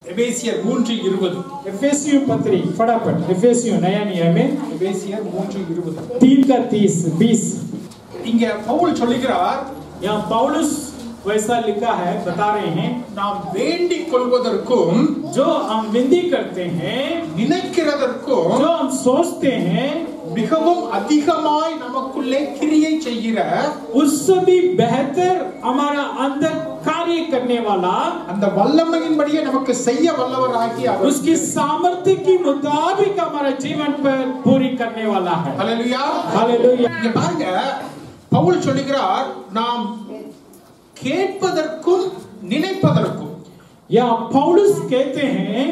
एफेसियर 3:20 एफेसियों पत्री फटाफट एफेसियों नया नियम में एफेसियर 3:20 3 का 30-20 இங்க பவுல் சொல்லுகிறார் यहाँ पौलुस वैसा लिखा है बता रहे हैं நாம் வேண்டிக் கொள்வதற்கும் जो हम विनती करते हैं நினைக்கிறதற்கும் जो हम सोचते हैं மிகவும் அதிகமாய் நமக்குள்ளே கிரியை செய்கிற उससे भी बेहतर हमारा अंदर कार्य करने वाला அந்த வல்லமையின்படியே நமக்கு செய்ய வல்லவராகி அவர் उसकी सामर्थ्य के मुताबिक हमारा जीवन पर पूरी करने वाला है ஹalleluya हालेलुया இங்க பாருங்க பவுல் சொல்லுகிறார் நாம் கேட்பதற்கும் நினைப்பதற்கும் या पौलुस कहते हैं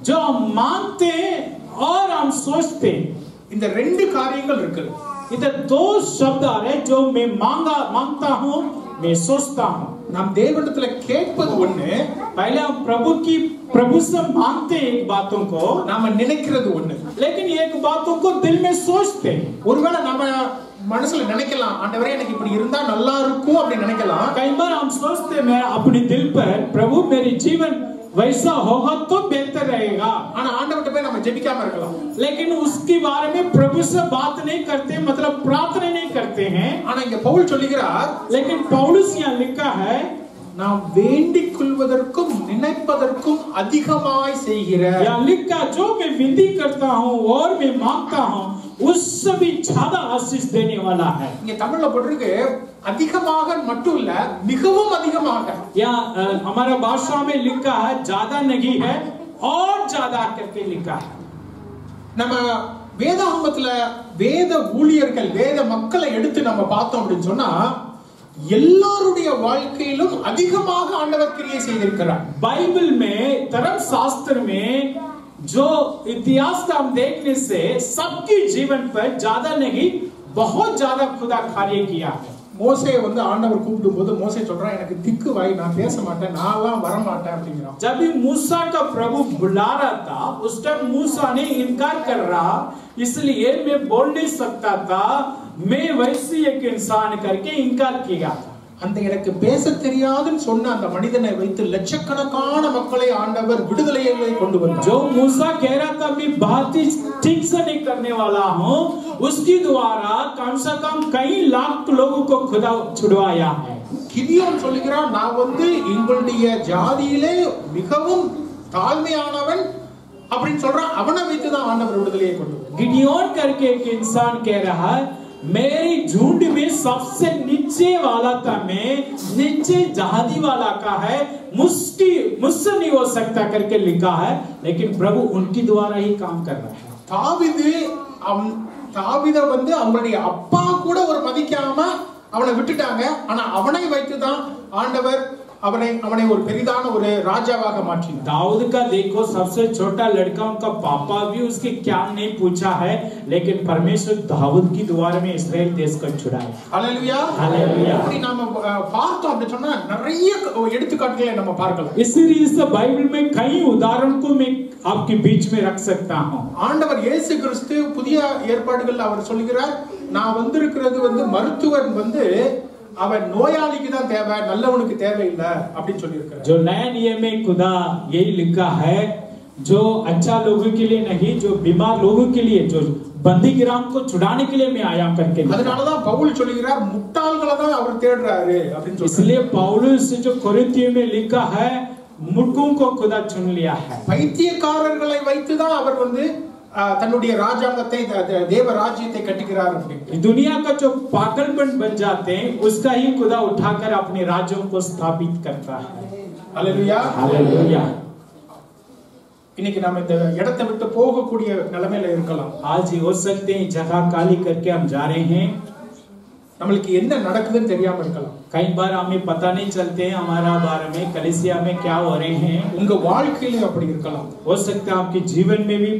जो हम मानते हैं और हम सोचते हैं இந்த ரெண்டு காரியங்கள் இருக்கு इधर दो शब्द आ रहे जो मैं मांगता हूँ मैं सोचता हूँ நாம் தேவனிடத்துல கேட்பது ஒண்ணு पहले हम प्रभु से मांगते हैं एक बातों को நாம நினைக்கிறது ஒண்ணு लेकिन एक बातों को दिल में सोचते हैं ஒருவேளை நாம மனசுல நினைக்கலாம் ஆண்டவரே எனக்கு இப்படி இருந்தா நல்லா இருக்கும் அப்படி நினைக்கலாம் कई बार हम सोचते हैं मैं अपने दिल पर प्रभु मेरी जीवन वैसा होगा तो बेहतर रहेगा ஆனா ஆண்டவர்ட்ட போய் நம்ம ஜெபிக்காம இருக்கலாம் लेकिन उसके बारे में प्रभु से बात नहीं करते मतलब प्रार्थना नहीं करते हैं ஆனா இங்க பவுல் சொல்லுகிறார் लेकिन पौलुस यहाँ लिखा है நாம் வேண்டிக் கொள்வதற்கும் நினைப்பதற்கும் அதிகமாய் செய்கிற यहाँ लिखा जो मैं विनती करता हूँ और मैं मांगता हूँ उससे भी ज्यादा आशीष देने वाला है இங்க தமிழ்ல போட்டிருக்கு அதிகமாக மட்டும் இல்ல மிகவும் அதிகமாக यहाँ हमारा भाषा में लिखा है ज्यादा नहीं है और ज्यादा करके लिखा है நம்ம வேதாகமத்துல வேத ஊழியர்கள் வேத மக்களை எடுத்து நம்ம பார்த்தோம் அப்படின்னு சொன்னா எல்லாருடைய வாழ்க்கையிலும் அதிகமாக ஆண்டவர் கிரியை செய்திருக்கிறார் बाइबल में धर्म शास्त्र में जो इतिहास का हम देखने से सबके जीवन पर ज्यादा नहीं बहुत ज्यादा खुदा कार्य किया है மோசே வந்து ஆண்டவர் கூப்பிடும் போது மோசே சொல்றான் எனக்கு திக்கு வாய் நான் பேச மாட்டேன் நான்லாம் வர மாட்டேன் அப்படிங்கிறான் जब भी मूसा का प्रभु बुला रहा था उस टाइम मूसा ने इनकार कर रहा इसलिए मैं बोल नहीं सकता था मैं वैसे एक इंसान करके इनकार किया था அந்த எனக்கு பேச தெரியாதுன்னு சொன்ன அந்த மனிதனை வைத்து லட்சக்கணக்கான மக்களை ஆண்டவர் விடுதலையை கொண்டு வந்தார் जो मूसा कह रहा था मैं बात ही ठीक से नहीं करने वाला हूँ उसके द्वारा कम से कम कई लाख लोगों को खुदा छुड़वाया है கிதியோன் சொல்லுகிறான் நான் வந்து எங்களுடைய ஜாதியிலே மிகவும் தாழ்மையானவன் அப்படின்னு சொல்றான் அவனை வைத்து தான் ஆண்டவர் விடுதலையை கொண்டு வந்தார் गिडियोन करके एक इंसान कह रहा है मेरी झुंड में सबसे नीचे वाला था मैं नीचे जाति वाला का है मुझसे नहीं हो सकता करके लिखा है लेकिन प्रभु उनके द्वारा ही काम कर रहा है தாவீத வந்து அவங்களுடைய அப்பா கூட ஒரு மதிக்காம அவனை விட்டுட்டாங்க ஆனா அவனை வைத்து தான் ஆண்டவர் அவனை ஒரு பெரிதான ஒரு ராஜாவாக மாற்றினார் दाऊद का देखो सबसे छोटा लड़का उनका पापा भी उसके क्या नहीं पूछा है लेकिन परमेश्वर दाऊद की द्वारा में इस्राएल देश को छुड़ाया हालेलुया हालेलुया அப்படி நாம பார்த்தோம் அப்படி சொன்னா நிறைய எடுத்துக்காட்டுகளை நம்ம பார்க்கலாம் इसीलिए इस बाइबल में कई उदाहरण को मैं आपके बीच में रख सकता हूं ஆண்டவர் இயேசு கிறிஸ்து புதிய ஏற்பாடுகள்ல அவர் சொல்கிறார் நான் வந்திருக்கிறது வந்து மருத்துவர் வந்து அவன் நோயாளிக்கு தான் தேவை நல்லவனுக்கு தேவையில்லை அப்படின்னு சொல்லியிருக்காரு जो नया नियम में खुदा यही लिखा है जो अच्छा लोगों के लिए नहीं जो बीमार लोगों के लिए जो बंदीग्राम को छुड़ाने के लिए मैं आया करके அதனால தான் பவுல் சொல்கிறார் முட்டாள்களை தான் அவர் தேடுறாரு அப்படின்னு சொல்லி इसलिए पौलुस जो कोरिन्थियों में लिखा है मूर्खों को खुदा चुन लिया है பைத்தியக்காரர்களை வைத்து தான் அவர் வந்து தன்னுடைய ராஜாங்கத்தை தேவ ராஜ்யத்தை கட்டுகிறார் அப்படின்னு दुनिया का जो पागलपन बन जाते हैं उसका ही खुदा उठाकर अपने राज्यों को स्थापित करता है हालेलुया हालेलुया இன்னைக்கு நாம இந்த இடத்தை விட்டு போகக்கூடிய நிலைமையில இருக்கலாம் आज ही हो सकते हैं जगह खाली करके हम जा रहे हैं நம்மளுக்கு என்ன நடக்குதுன்னு தெரியாம இருக்கலாம் कई बार हमें पता नहीं चलते हैं हमारा बारे में कलीसिया में क्या हो रहे हैं உங்க வாழ்க்கையில அப்படி இருக்கலாம் हो सकता है आपके जीवन में भी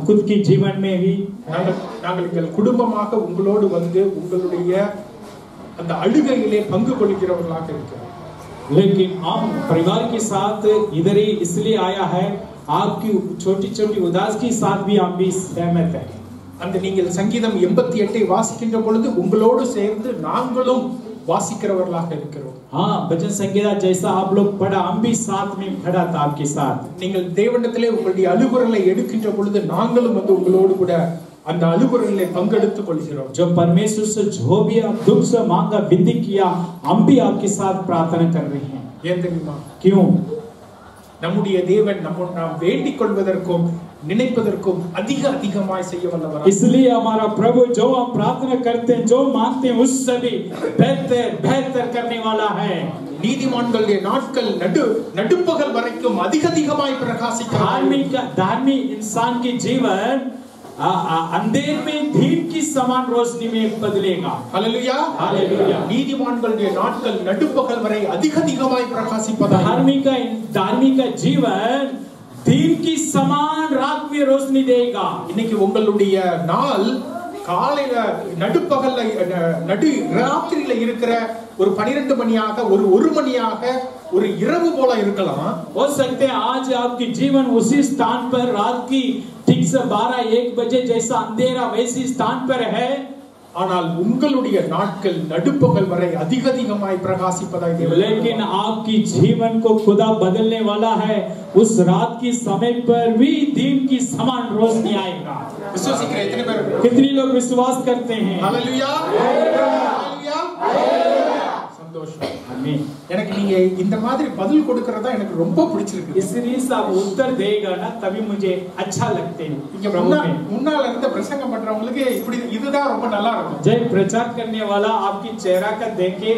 खुद की जीवन में भी நாங்கள் எங்கள் குடும்பமாக உங்களோடு வந்து உங்களுடைய அந்த அழுகையிலே பங்கு கொள்கிறவர்களாக இருக்கிறோம் लेकिन हम परिवार के साथ इधर ही इसलिए आया है आपकी छोटी छोटी उदास के साथ भी हम भी सहमत हैं அந்த நீங்கள் சங்கீதம் 88 வாசிக்கின்ற பொழுது உங்களோடு சேர்ந்து நாங்களும் வாசிக்கிறவர்களாக இருக்கிறோம். हाँ, भजन संगीता जैसा आप लोग पढ़ा, हम भी साथ में पढ़ा था आपके साथ. நீங்கள் தேவனிடத்திலே உங்களுடைய அழுகுரலை எடுக்கின்ற பொழுது நாங்களும் வந்து உங்களோடு கூட அந்த அழுகுரலிலே பங்கெடுத்துக் கொள்கிறோம். जो परमेश्वर से जो भी आप दुख से मांगा, विनती किया, हम भी आपके साथ प्रार्थना कर रहे हैं. ஏன் தெரியுமா? क्यों? நம்முடைய தேவன் நாம் வேண்டிக் கொள்வதற்கும் நினைப்பதற்கும் அதிகமாய் செய்ய வல்லவர். इसलिए हमारा प्रभु जो हम प्रार्थना करते हैं, जो मांगते हैं, उससे भी बेहतर करने वाला है. நீதிமான்களுடைய நாட்கள் நடுப்பகல் வரைக்கும் அதிகமாய் பிரகாசிக்கிறது. धार्मिक इंसान की जीवन अंधेर में दिन की समान रोशनी में बदलेगा. Hallelujah, hallelujah. நீதிமான்களுடைய நாட்கள் நடுப்பகல் வரை அதிகமாய் பிரகாசிப்பதாக. धार्मिक जीवन दिन की समान रात में रोशनी देगा. இன்னைக்கு உங்களுடைய நாள் காலையில நடுப்பகல்ல நடு ராத்திரியில இருக்கிற ஒரு 12 மணியாக ஒரு மணியாக ஒரு இரவு போல இருக்கலாம். हो सकते हैं आज आपकी जीवन उसी स्थान पर रात की ठीक से 12-1 बजे जैसा अंधेरा वैसी स्थान पर है. ஆனால் உங்களுடைய நாட்கள் நடுப்பகல் வரை அதிகமாய் பிரகாசிப்பதாய் தேவன். लेकिन आपकी जीवन को खुदा बदलने वाला है. उस रात की समय पर भी दिन की समान रोशनी आएगा. விசுவாசிக்கிற எத்தனை பேர்? कितने लोग विश्वास करते हैं? हालेलुया, हालेलुया, சந்தோஷம். आमीन. எனக்கு நீங்க இந்த மாதிரி பதில் கொடுக்கறதா எனக்கு ரொம்ப பிடிச்சிருக்கு. इसलिए सब उत्तर देगा ना, तभी मुझे अच्छा लगते हैं. இங்க முன்னால இருந்த பிரசங்கம் பண்றவங்களுக்கு இப்படி இதுதான் ரொம்ப நல்லா இருக்கும். जय प्रचार करने वाला आपकी चेहरा का देख के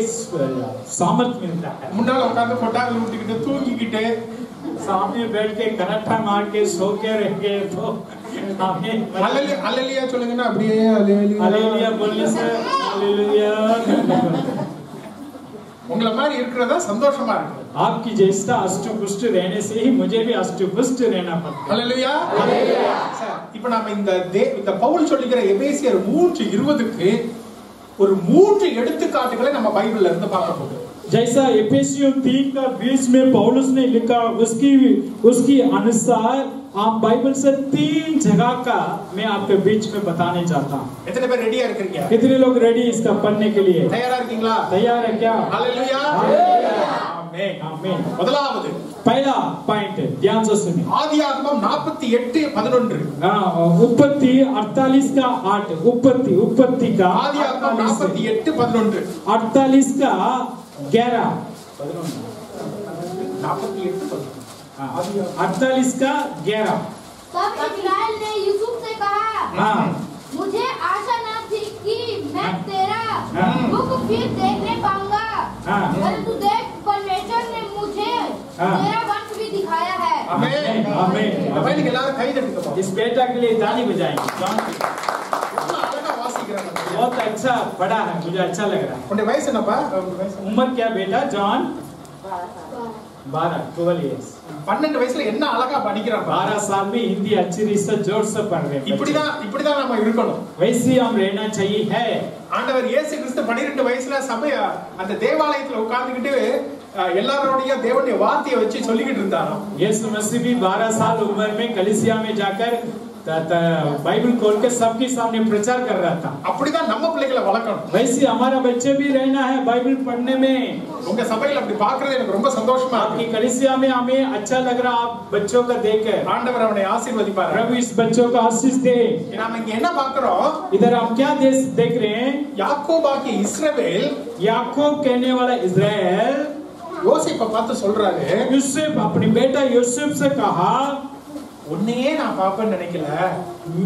सामर्थ मिलता है. முன்னால உட்கார்ந்து கொட்டாங்க ஊட்டிக்கிட்டு தூங்கிக்கிட்டு सामने बैठ के कराटा मार के सो के रहेंगे तो आमीन. हालेलुया சொல்லுங்கன்னா அப்படியே हालेलुया बोलने से हालेलुया. உங்கள மாதிரி இருக்கிறதா சந்தோஷமா இருக்கு. आपकी जैसा अष्टपुष्ट रहने से ही मुझे भी अष्टपुष्ट रहना पड़ता है. Hallelujah, hallelujah. இப்போ நாம இந்த பவுல் சொல்லிக்கிற எபேசியர் 3:20க்கு ஒரு 3 எடுத்துக்காட்டுகளை நம்ம பைபிள்ல இருந்து பார்க்க போறோம். जैसा एफेसियों 3:20 में पौलुस ने लिखा, उसकी अनुसार आप बाइबल से 3 जगह का मैं आपके बीच में बताने चाहता हूँ. எத்தனை பேர் ரெடியா இருக்கீங்க? कितने लोग रेडी इसका पढ़ने के लिए? தயாரா இருக்கீங்களா? तैयार है क्या? हालेलुया, आमीन, आमीन. முதலாவது पहला पॉइंट ध्यान से सुनिए. ஆதியாகமம் 48:11. उत्पत्ति 48 का 8. उत्पत्ति का ஆதியாகமம் 48:11. 48 का 11. 48 का 11. तब इस्राएल ने यूसुफ से कहा, हाँ. मुझे आशा न थी कि मैं तेरा मुख फिर देखने पाऊंगा, हाँ. परंतु देख परमेश्वर ने मुझे हाँ. तेरा वंश भी दिखाया है. ஆமென், ஆமென். பைபிளுக்கு எல்லாரும் கை தட்டுங்க. इस बेटा के लिए ताली बजाएंगे. அழகா வாசிக்கிறாங்க. बहुत अच्छा पढ़ा है, मुझे अच्छा लग रहा है. உங்க வயசு என்னப்பா? उम्र क्या बेटा? John 12 years. 12 வயசுல என்ன அழகா படிக்கிறான். 12 साल में हिंदी अच्छी रीत से जोर से पढ़ रहे हैं. இப்படிதான் நாம இருக்கணும். वैसे हम रहना चाहिए है. ஆண்டவர் இயேசு கிறிஸ்து 12 வயசுல சபைய அந்த தேவாலயத்துல உட்கார்ந்துகிட்டு எல்லாரோடைய தேவனுடைய வார்த்தையை வச்சு சொல்லிக்கிட்டு இருந்தாராம். यीशु मसीह भी 12 साल उम्र में कलीसिया में जाकर बाइबल खोल के सबके सामने प्रचार कर रहा था. அப்படிதான் நம்ம பிள்ளைகளை வளர்க்கணும். वैसे हमारा बच्चे भी रहना है बाइबल पढ़ने में. உங்க சபையில அப்படி பார்க்கிறது எனக்கு ரொம்ப சந்தோஷமா आपकी இருக்கு. कलीसिया में हमें अच्छा लग रहा आप बच्चों का देखकर. ஆண்டவர் அவனை ஆசீர்வதிப்பார். प्रभु इस बच्चों का आशीष दे. நாம இங்க என்ன பார்க்கிறோம்? इधर हम क्या देख रहे हैं? யாக்கோபாகிய இஸ்ரவேல் याकूब कहने वाला इस्राएल யோசேப்பை பார்த்து சொல்றாரு, यूसुफ अपने बेटा यूसुफ से कहा, உன்னையே நான் பாப்பேன்னு நினைக்கல.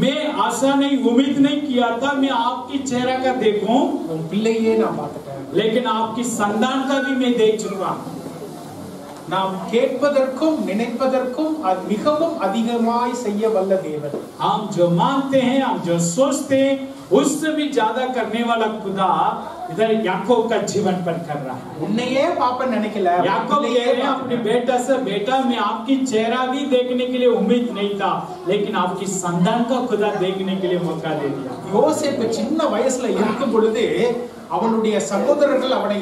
मैं आशा नहीं उम्मीद नहीं किया था मैं आपकी चेहरा का देखूं, உன் பிள்ளையே நான் பார்த்துட்டேன். लेकिन आपकी संतान का भी मैं देख चुका. நாம் கேட்பதற்கும் நினைப்பதற்கும் அது மிகவும் அதிகமாய் செய்ய வல்ல தேவன். हम जो मानते हैं, हम जो सोचते हैं, उससे भी ज्यादा करने वाला खुदा इधर याकूब का जीवन पर कर रहा है. உன்னையே பாப்பேன்னு நினைக்கல. याकूब कह रहे हैं अपने बेटा से, बेटा मैं आपकी चेहरा भी देखने के लिए उम्मीद नहीं था, लेकिन आपकी संतान का खुदा देखने के लिए मौका दे दिया. யோசேப்பு சின்ன வயசுல இருக்கும் பொழுது அவனுடைய சகோதரர்கள் அவனை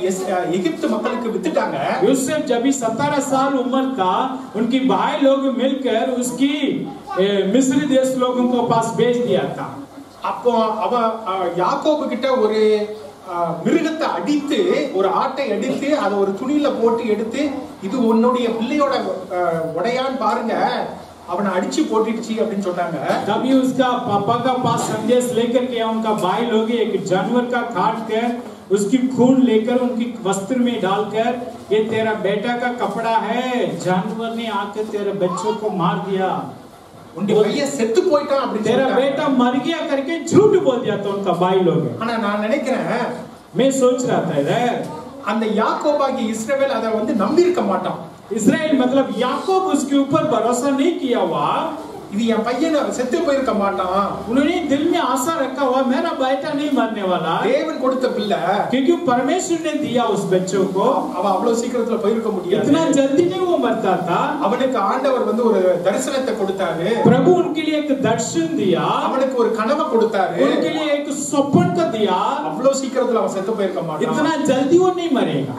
எகிப்து மக்களுக்கு வித்துட்டாங்க. यूसुफ जब भी 17 साल उम्र था, उनकी भाई लोग मिलकर उसकी मिस्र देश लोगों को पास भेज दिया था. அப்போ அவ யாக்கோபு கிட்ட ஒரு மிருகத்தை அடித்து ஒரு ஆட்டை அடித்து அதை ஒரு துணியில போட்டு எடுத்து இது உன்னுடைய பிள்ளையோட உடையான்னு பாருங்க அவனை அடிச்சு போட்டுடுச்சு அப்படின்னு சொன்னாங்க. तभी उसका पापा का पास संदेश लेकर के उनका भाई लोग एक जानवर का काट कर उसकी खून लेकर उनकी वस्त्र में डालकर ये तेरा बेटा का कपड़ा है, जानवर ने आकर तेरे बच्चों को मार दिया, உன்னுடைய பையன் செத்து போயிட்டான் அப்படி तेरा बेटा मर गया करके झूठ बोल दिया तो उनका भाई लोग. ஆனா நான் நினைக்கிறேன், मैं सोच रहा था इधर அந்த யாக்கோபாகி இஸ்ரவேல் அதை நம்பி இருக்க மாட்டான். इस्राएल मतलब याकूब उसके ऊपर भरोसा नहीं किया हुआ, இது என் பையன் செத்து போயிருக்க மாட்டான், उन्होंने दिल में आशा रखा हुआ मेरा बेटा नहीं मरने वाला, தேவன் கொடுத்த பிள்ளை, क्योंकि परमेश्वर ने दिया उस बच्चों को, அவ அவ்வளவு சீக்கிரத்துல போயிருக்க முடியாது, इतना जल्दी नहीं वो मरता था. அவனுக்கு ஆண்டவர் ஒரு தரிசனத்தை கொடுத்தாரு, प्रभु उनके लिए एक दर्शन दिया, அவனுக்கு ஒரு கனவை கொடுத்தாரு, उनके लिए एक स्वप्न का दिया, அவ்வளவு சீக்கிரத்துல அவன் செத்து போயிருக்க மாட்டான், इतना जल्दी वो नहीं मरेगा.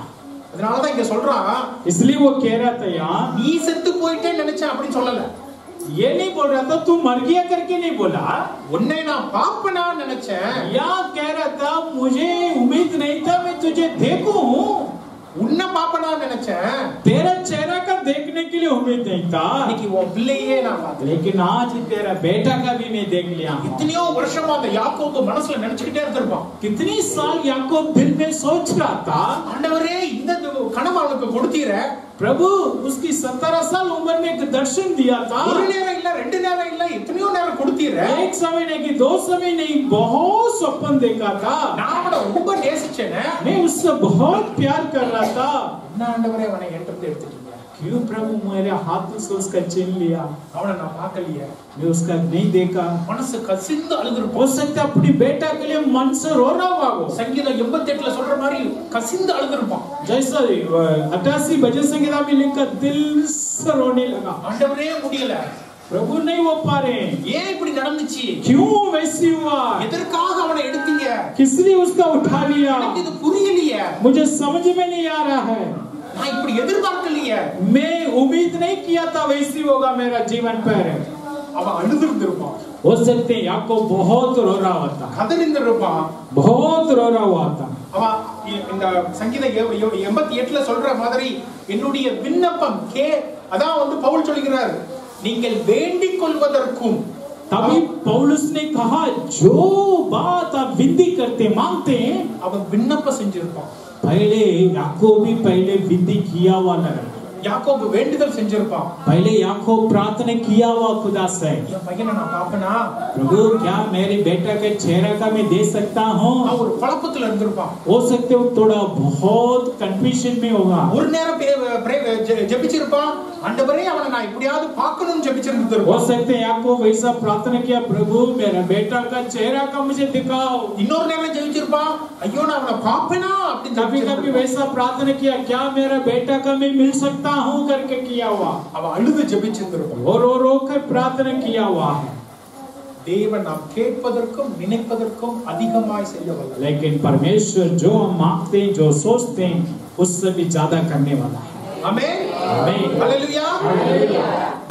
அதனாலதான் இங்க சொல்றான், इसलिए वो कह रहा था यहाँ நீ செத்து போயிட்டேன்னு நினைச்சேன் அப்படின்னு சொல்லல, ये नहीं बोल रहा था तू मर गया करके नहीं बोला, உன்னை நான் பாப்பனா நினைச்சேன், या कह रहा था मुझे उम्मीद नहीं था मैं तुझे देखूं, உன்னை பாப்பனா நினைச்சேன், तेरा चेहरा का देखने के लिए उम्मीद नहीं था, இன்னைக்கு உன் பிள்ளையே நான் பார்த்தேன், लेकिन आज तेरा बेटा का भी मैं देख लिया. இத்தனையோ வருஷமா அந்த யாக்கோபு மனசுல நினைச்சுக்கிட்டே இருந்திருப்பான், कितनी साल याकूब दिल में सोच रहा था, ஆண்டவரே இந்த கனவு அவனுக்கு கொடுத்தீர, प्रभु उसकी 17 साल उम्र में एक दर्शन दिया था, ஒரு நேரம் இல்ல ரெண்டு நேரம் இல்ல எத்தனையோ நேரம் கொடுத்தீர, एक समय नहीं कि 2 समय नहीं बहुत स्वप्न देखा था, நான் அவனை ரொம்ப நேசிச்சேனே, मैं उससे बहुत प्यार कर रहा था, என்ன ஆண்டவரே அவனை என்கிட்ட எடுத்துட்டீங்க, क्यों प्रभु मेरे हाथ से उसका छीन लिया, அவனை நான் பார்க்கலையே, मैं उसका नहीं देखा. மனசு கசிந்து அழுதுருப்பான், हो सकता है अपनी बेटा के लिए मन से रो रहा होगा वो, சங்கீதம் 88ல சொல்ற மாதிரி கசிந்து அழுதுருப்பான், जैसा 88 भजन संहिता में लिखा दिल से रोने लगा, ஆண்டவரே முடியல, प्रभु नहीं हो पा रहे, ஏன் இப்படி நடந்துச்சு, क्यों वैसी हुआ, எதற்காக அவனை எடுத்தீங்க, किस लिए उसका उठा लिया, எனக்கு இது புரியலையே, मुझे समझ में नहीं आ रहा है, நான் இப்படி எதிர்பார்க்கலையே, मैं उम्मीद नहीं किया था वैसी होगा मेरा जीवन पर. அவன் அழுதுருந்திருப்பான், हो सकते हैं याकूब बहुत रो रहा होता, கதறிந்திருப்பான், बहुत रो रहा हुआ था. அவன் இந்த சங்கீதம் 88ல சொல்ற மாதிரி என்னுடைய விண்ணப்பம் அதான் பவுல் சொல்கிறார், நீங்கள் வேண்டிக் கொள்வதற்கும், तभी पौलुस ने कहा जो बात आप विनती करते मांगते हैं, அவன் விண்ணப்பம் செஞ்சிருப்பான், पहले याकूब भी पहले विनती किया हुआ लगा, யாக்கோபு வேண்டுதல் செஞ்சிருப்பான், पहले याकूब प्रार्थना किया हुआ खुदा से, என் பையனை நான் பாப்பனா, प्रभु क्या मेरे बेटा के चेहरा का मैं दे सकता हूँ. அவன் ஒரு குழப்பத்துல இருந்திருப்பான், हो सकते हो थोड़ा बहुत कंफ्यूजन में होगा, ஒரு நேரம் ஜெபிச்சிருப்பான், ஆண்டவரே அவனை நான் எப்படியாவது பார்க்கணும்னு हो ஜெபிச்சிருந்திருப்பான், सकते हैं याकूब वैसा प्रार्थना किया प्रभु मेरा बेटा का चेहरा का मुझे दिखाओ, இன்னொரு நேரம் ஜெபிச்சிருப்பான், ஐயோ நான் அவனை பாப்பனா அப்படின்னு कभी कभी ஜெபிச்சிருப்பான், वैसा प्रार्थना किया क्या मेरा बेटा का मैं मिल सकता हूँ करके किया हुआ, அவன் அழுது ஜெபிச்சிருந்திருப்பான். और रो कर प्रार्थना किया हुआ है. தேவன் நாம் கேட்பதற்கும் நினைப்பதற்கும் அதிகமாய் செய்ய வல்லவர். लेकिन परमेश्वर जो हम मांगते हैं जो सोचते हैं उससे भी ज्यादा करने वाला है. ஆமென். ஆமென். ஹல்லேலூயா.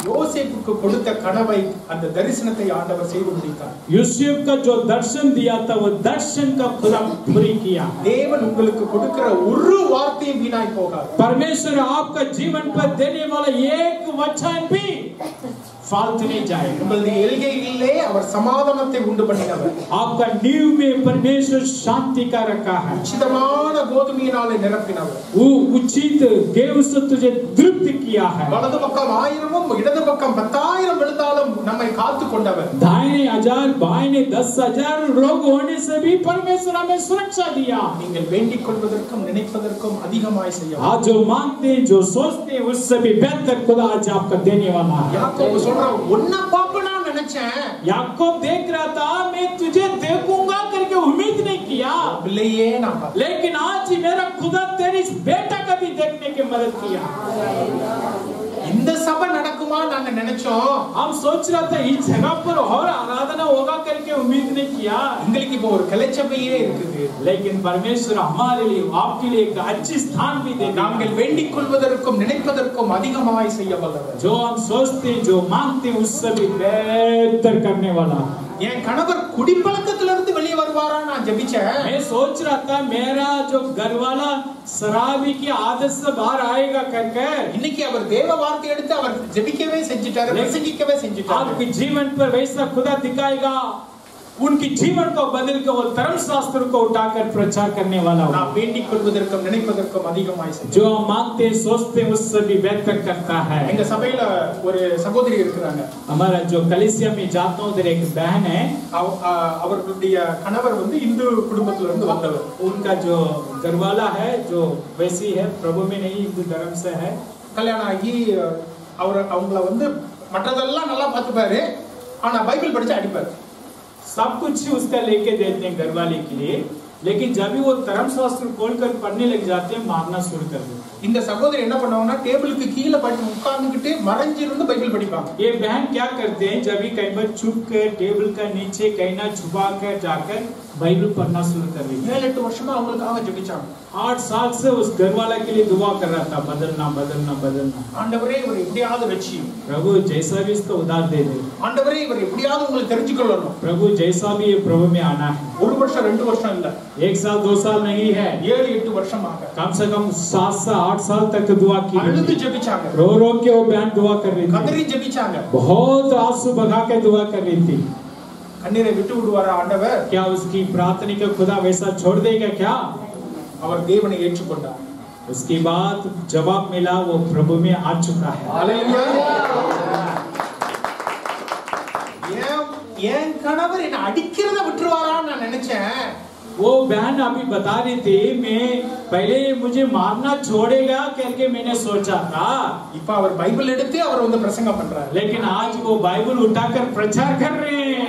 யோசேப்புக்கு கொடுத்த கனவை அந்த தரிசனத்தை ஆண்டவர் செய்து முடித்தார். यूसुफ का जो दर्शन दिया था वो दर्शन का खुदा पूरी किया. தேவன் உங்களுக்கு கொடுக்கிற ஒரு வார்த்தையும் வீணாய் போகாது. परमेश्वर आपका जीवन पर देने वाला एक वचन भी फालतू नहीं जाएगा. உங்களுடைய எல்கையிலே அவர் சமாதானத்தை உண்டு பண்ணினவர். आपका नींव में परमेश्वर शांति का रखा है. உச்சிதமான கோதுமையினாலே நிரப்பினவர். वो उचित गेहूं से तुझे तृप्त किया है. வலது பக்கம் 1000 இடது பக்கம் 10000 விழுந்தாலும் நம்மை காத்து கொண்டவர். दाहिने 1000 बाएं 10,000 रोग होने से भी परमेश्वर हमें सुरक्षा दिया. நீங்கள் வேண்டிக் கொள்வதற்கும் நினைப்பதற்கும் அதிகமாய் செய்வார். आज जो मांगते हैं जो सोचते हैं उससे भी बेहतर खुदा आज आपका देने वाला है. யாக்கோபு சொல்றான், உன்னை பாப்பனா நினைச்சேன், याकूब देख रहा था मैं तुझे देखूंगा करके उम्मीद नहीं किया, பிள்ளையே நான் பார்த்தேன். लेकिन आज मेरा खुदा तेरी बेटा का भी देखने की मदद किया. இந்த சபை நடக்குமா நாங்க நினைச்சோம், हम सोच रहा था इस जगह पर और आराधना होगा करके उम्मीद नहीं किया, உங்களுக்கு இப்போ ஒரு கலைச்சபையே இருக்குது. लेकिन परमेश्वर हमारे लिए आपके लिए एक अच्छी स्थान भी दे. நாங்கள் வேண்டிக் கொள்வதற்கும் நினைப்பதற்கும் அதிகமாய் செய்ய வல்லவர். जो हम सोचते हैं जो मांगते हैं उससे भी बेहतर करने वाला. என் கணவர் குடிப்பழக்கத்துல இருந்து வெளியே வருவாரா நான் நான் ஜெபிச்சேன் मैं सोच रहा था मेरा जो घर वाला शराबी की आदत से बाहर आएगा करके இன்னைக்கு அவர் தேவ வார்த்தை எடுத்து அவர் ஜெபிக்கவே செஞ்சிட்டாரு பிரசங்கிக்கவே செஞ்சிட்டாரு आपके जीवन पर वैसा खुदा दिखाएगा उनके जीवन को बदल के वो धर्मशास्त्र को उठाकर प्रचार करने वाला होगा நாம் வேண்டிக் கொள்வதற்கும் நினைப்பதற்கும் அதிகமாய் செய்யும் जो हम मांगते हैं सोचते हैं उससे भी बेहतर करता है எங்க சபையில ஒரு சகோதரி இருக்கிறாங்க हमारा जो कलीसिया में जाता हूं उधर एक बहन है அவர்களுடைய கணவர் வந்து இந்து குடும்பத்துல இருந்து வந்தவர் उनका जो घरवाला है जो वैसी है प्रभु में नहीं हिंदू धर्म से है கல்யாணம் ஆகி அவங்கள வந்து மற்றதெல்லாம் நல்லா பார்த்துப்பாரு ஆனா பைபிள் படிச்சு அடிப்பாரு सब कुछ उसका लेके देते हैं घरवाले के लिए लेकिन जब भी वो धर्मशास्त्र खोलकर पढ़ने लग जाते हैं मारना शुरू कर देते हैं இந்த சகோதரி என்ன பண்ணுவாங்கன்னா டேபிளுக்கு கீழ படுத்து உட்கார்ந்துகிட்டு மறைஞ்சு இருந்து பைபிள் படிப்பாங்க ये बहन क्या करते हैं जब भी कहीं पर छुप कर टेबल का नीचे कहीं ना छुपा कर जाकर बाइबल पढ़ना शुरू कर रही है 7-8 வருஷமா அவங்களுக்காக ஜெபிச்சாங்க 8 साल से उस घरवाला के लिए दुआ कर रहा था बदलना बदलना बदलना ஆண்டவரே இவர் எப்படியாவது வெச்சியும் प्रभु जैसा भी इसको उधार दे दे ஆண்டவரே இவர் எப்படியாவது உங்களுக்கு தெரிஞ்சுக்கொள்ளணும் प्रभु जैसा भी ये प्रभु में आना है 1 வருஷம் 2 வருஷம் இல்ல 1 साल 2 साल नहीं है 7-8 வருஷமாக कम से कम 7 से 8 साल तक दुआ की அழுது ஜெபிச்சாங்க रो रो के वो बहन दुआ कर रही थी கதறி ஜெபிச்சாங்க बहुत आंसू बहा के दुआ कर रही थी கண்ணீரை விட்டு விடுவாரா ஆண்டவர் क्या उसकी प्रार्थना को खुदा वैसा छोड़ देगा क्या அவர் தேவனை ஏற்றுக்கொண்டார் उसके बाद जवाब मिला वो प्रभु में आ चुका है ஹalleluya என் கணவர் என்ன அடிக்கிறத விட்டுருவாரான்னு நான் நினைச்சேன் वो बहन अभी बता रही थी मैं पहले मुझे मारना छोड़ेगा करके मैंने सोचा था இப்ப அவர் பைபிள் எடுத்து அவர் வந்து பிரசங்கம் பண்றாரு लेकिन आज वो बाइबल उठाकर प्रचार कर रहे हैं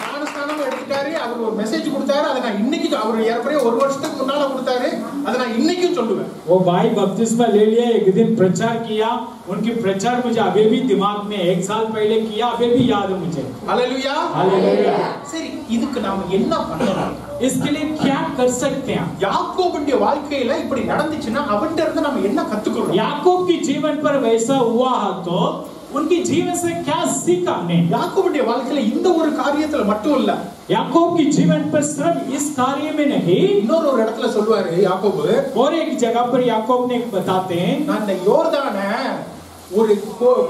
ஞானஸ்நானம் எடுத்துட்டாரு அவர் ஒரு மெசேஜ் கொடுத்தாரு அதை நான் இன்னைக்கு அவர் ஏற்கனவே 1 வருஷத்துக்கு முன்னால கொடுத்தாரு அதை நான் இன்னைக்கும் சொல்லுவேன் वो भाई बपतिस्मा ले लिया एक दिन प्रचार किया उनकी प्रचार मुझे अभी भी दिमाग में 1 साल पहले किया अभी भी याद है मुझे ஹalleluya हालेलुया சரி இதுக்கு நாம என்ன பண்ணலாம் इसके लिए क्या कर सकते हैं யாக்கோபுடைய வாழ்க்கையில இப்படி நடந்துச்சுன்னா அவன்கிட்ட இருந்து நாம என்ன கத்துக்கறோம் याकूब के जीवन पर वैसा हुआ तो उनके जीवन से क्या सीखा हमने யாக்கோபுடைய வாழ்க்கையில இந்த ஒரு காரியத்துல மட்டும் இல்ல याकूब के जीवन पर सिर्फ इस कार्य में नहीं இன்னொரு ஒரு இடத்துல சொல்வாரு யாக்கோபு और एक जगह पर याकूब ने बताते हैं நான் இந்த யோர்தானை ஒரு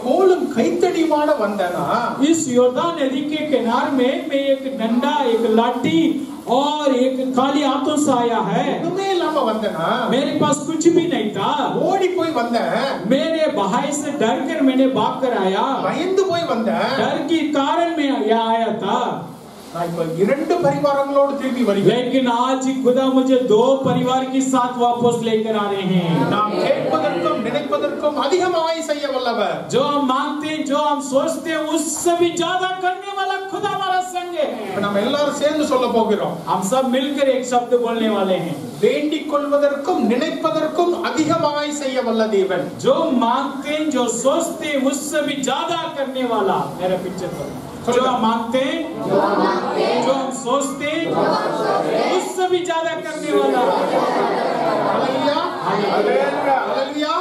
கோலும் கைத்தடியுமான வந்தனா इस योर्दान नदी के किनारे में मैं एक डंडा एक लाठी और एक काली हाथों से आया है ஒண்ணுமே இல்லாம வந்தனா मेरे पास कुछ भी नहीं था ஓடி போய் வந்தேன் मेरे भाई से डर कर मैंने भाग कर आया பயந்து போய் வந்தேன் डर के कारण मैं यहाँ आया था நான் இப்ப 2 பரிவாரங்களோடு திரும்பி வருகிறேன் लेकिन आज खुदा मुझे 2 परिवार के साथ वापस लेकर आ रहे हैं நாம் கேட்பதற்கும் நினைப்பதற்கும் அதிகமாய் செய்ய வல்லவர் जो हम मांगते हैं जो हम सोचते हैं उससे भी ज्यादा करने वाला खुदा हमारा संग है இப்ப நம்ம எல்லாரும் சேர்ந்து சொல்ல போகிறோம் हम सब मिलकर एक शब्द बोलने वाले हैं வேண்டிக் கொள்வதற்கும் நினைப்பதற்கும் அதிகமாய் செய்ய வல்ல தேவன் जो मांगते हैं जो सोचते हैं उससे भी ज्यादा करने वाला मेरा पिक्चर पर जो हम मांगते हैं जो हम सोचते हैं उससे भी ज्यादा करने वाला ஹalleluya ஹalleluya ஹalleluya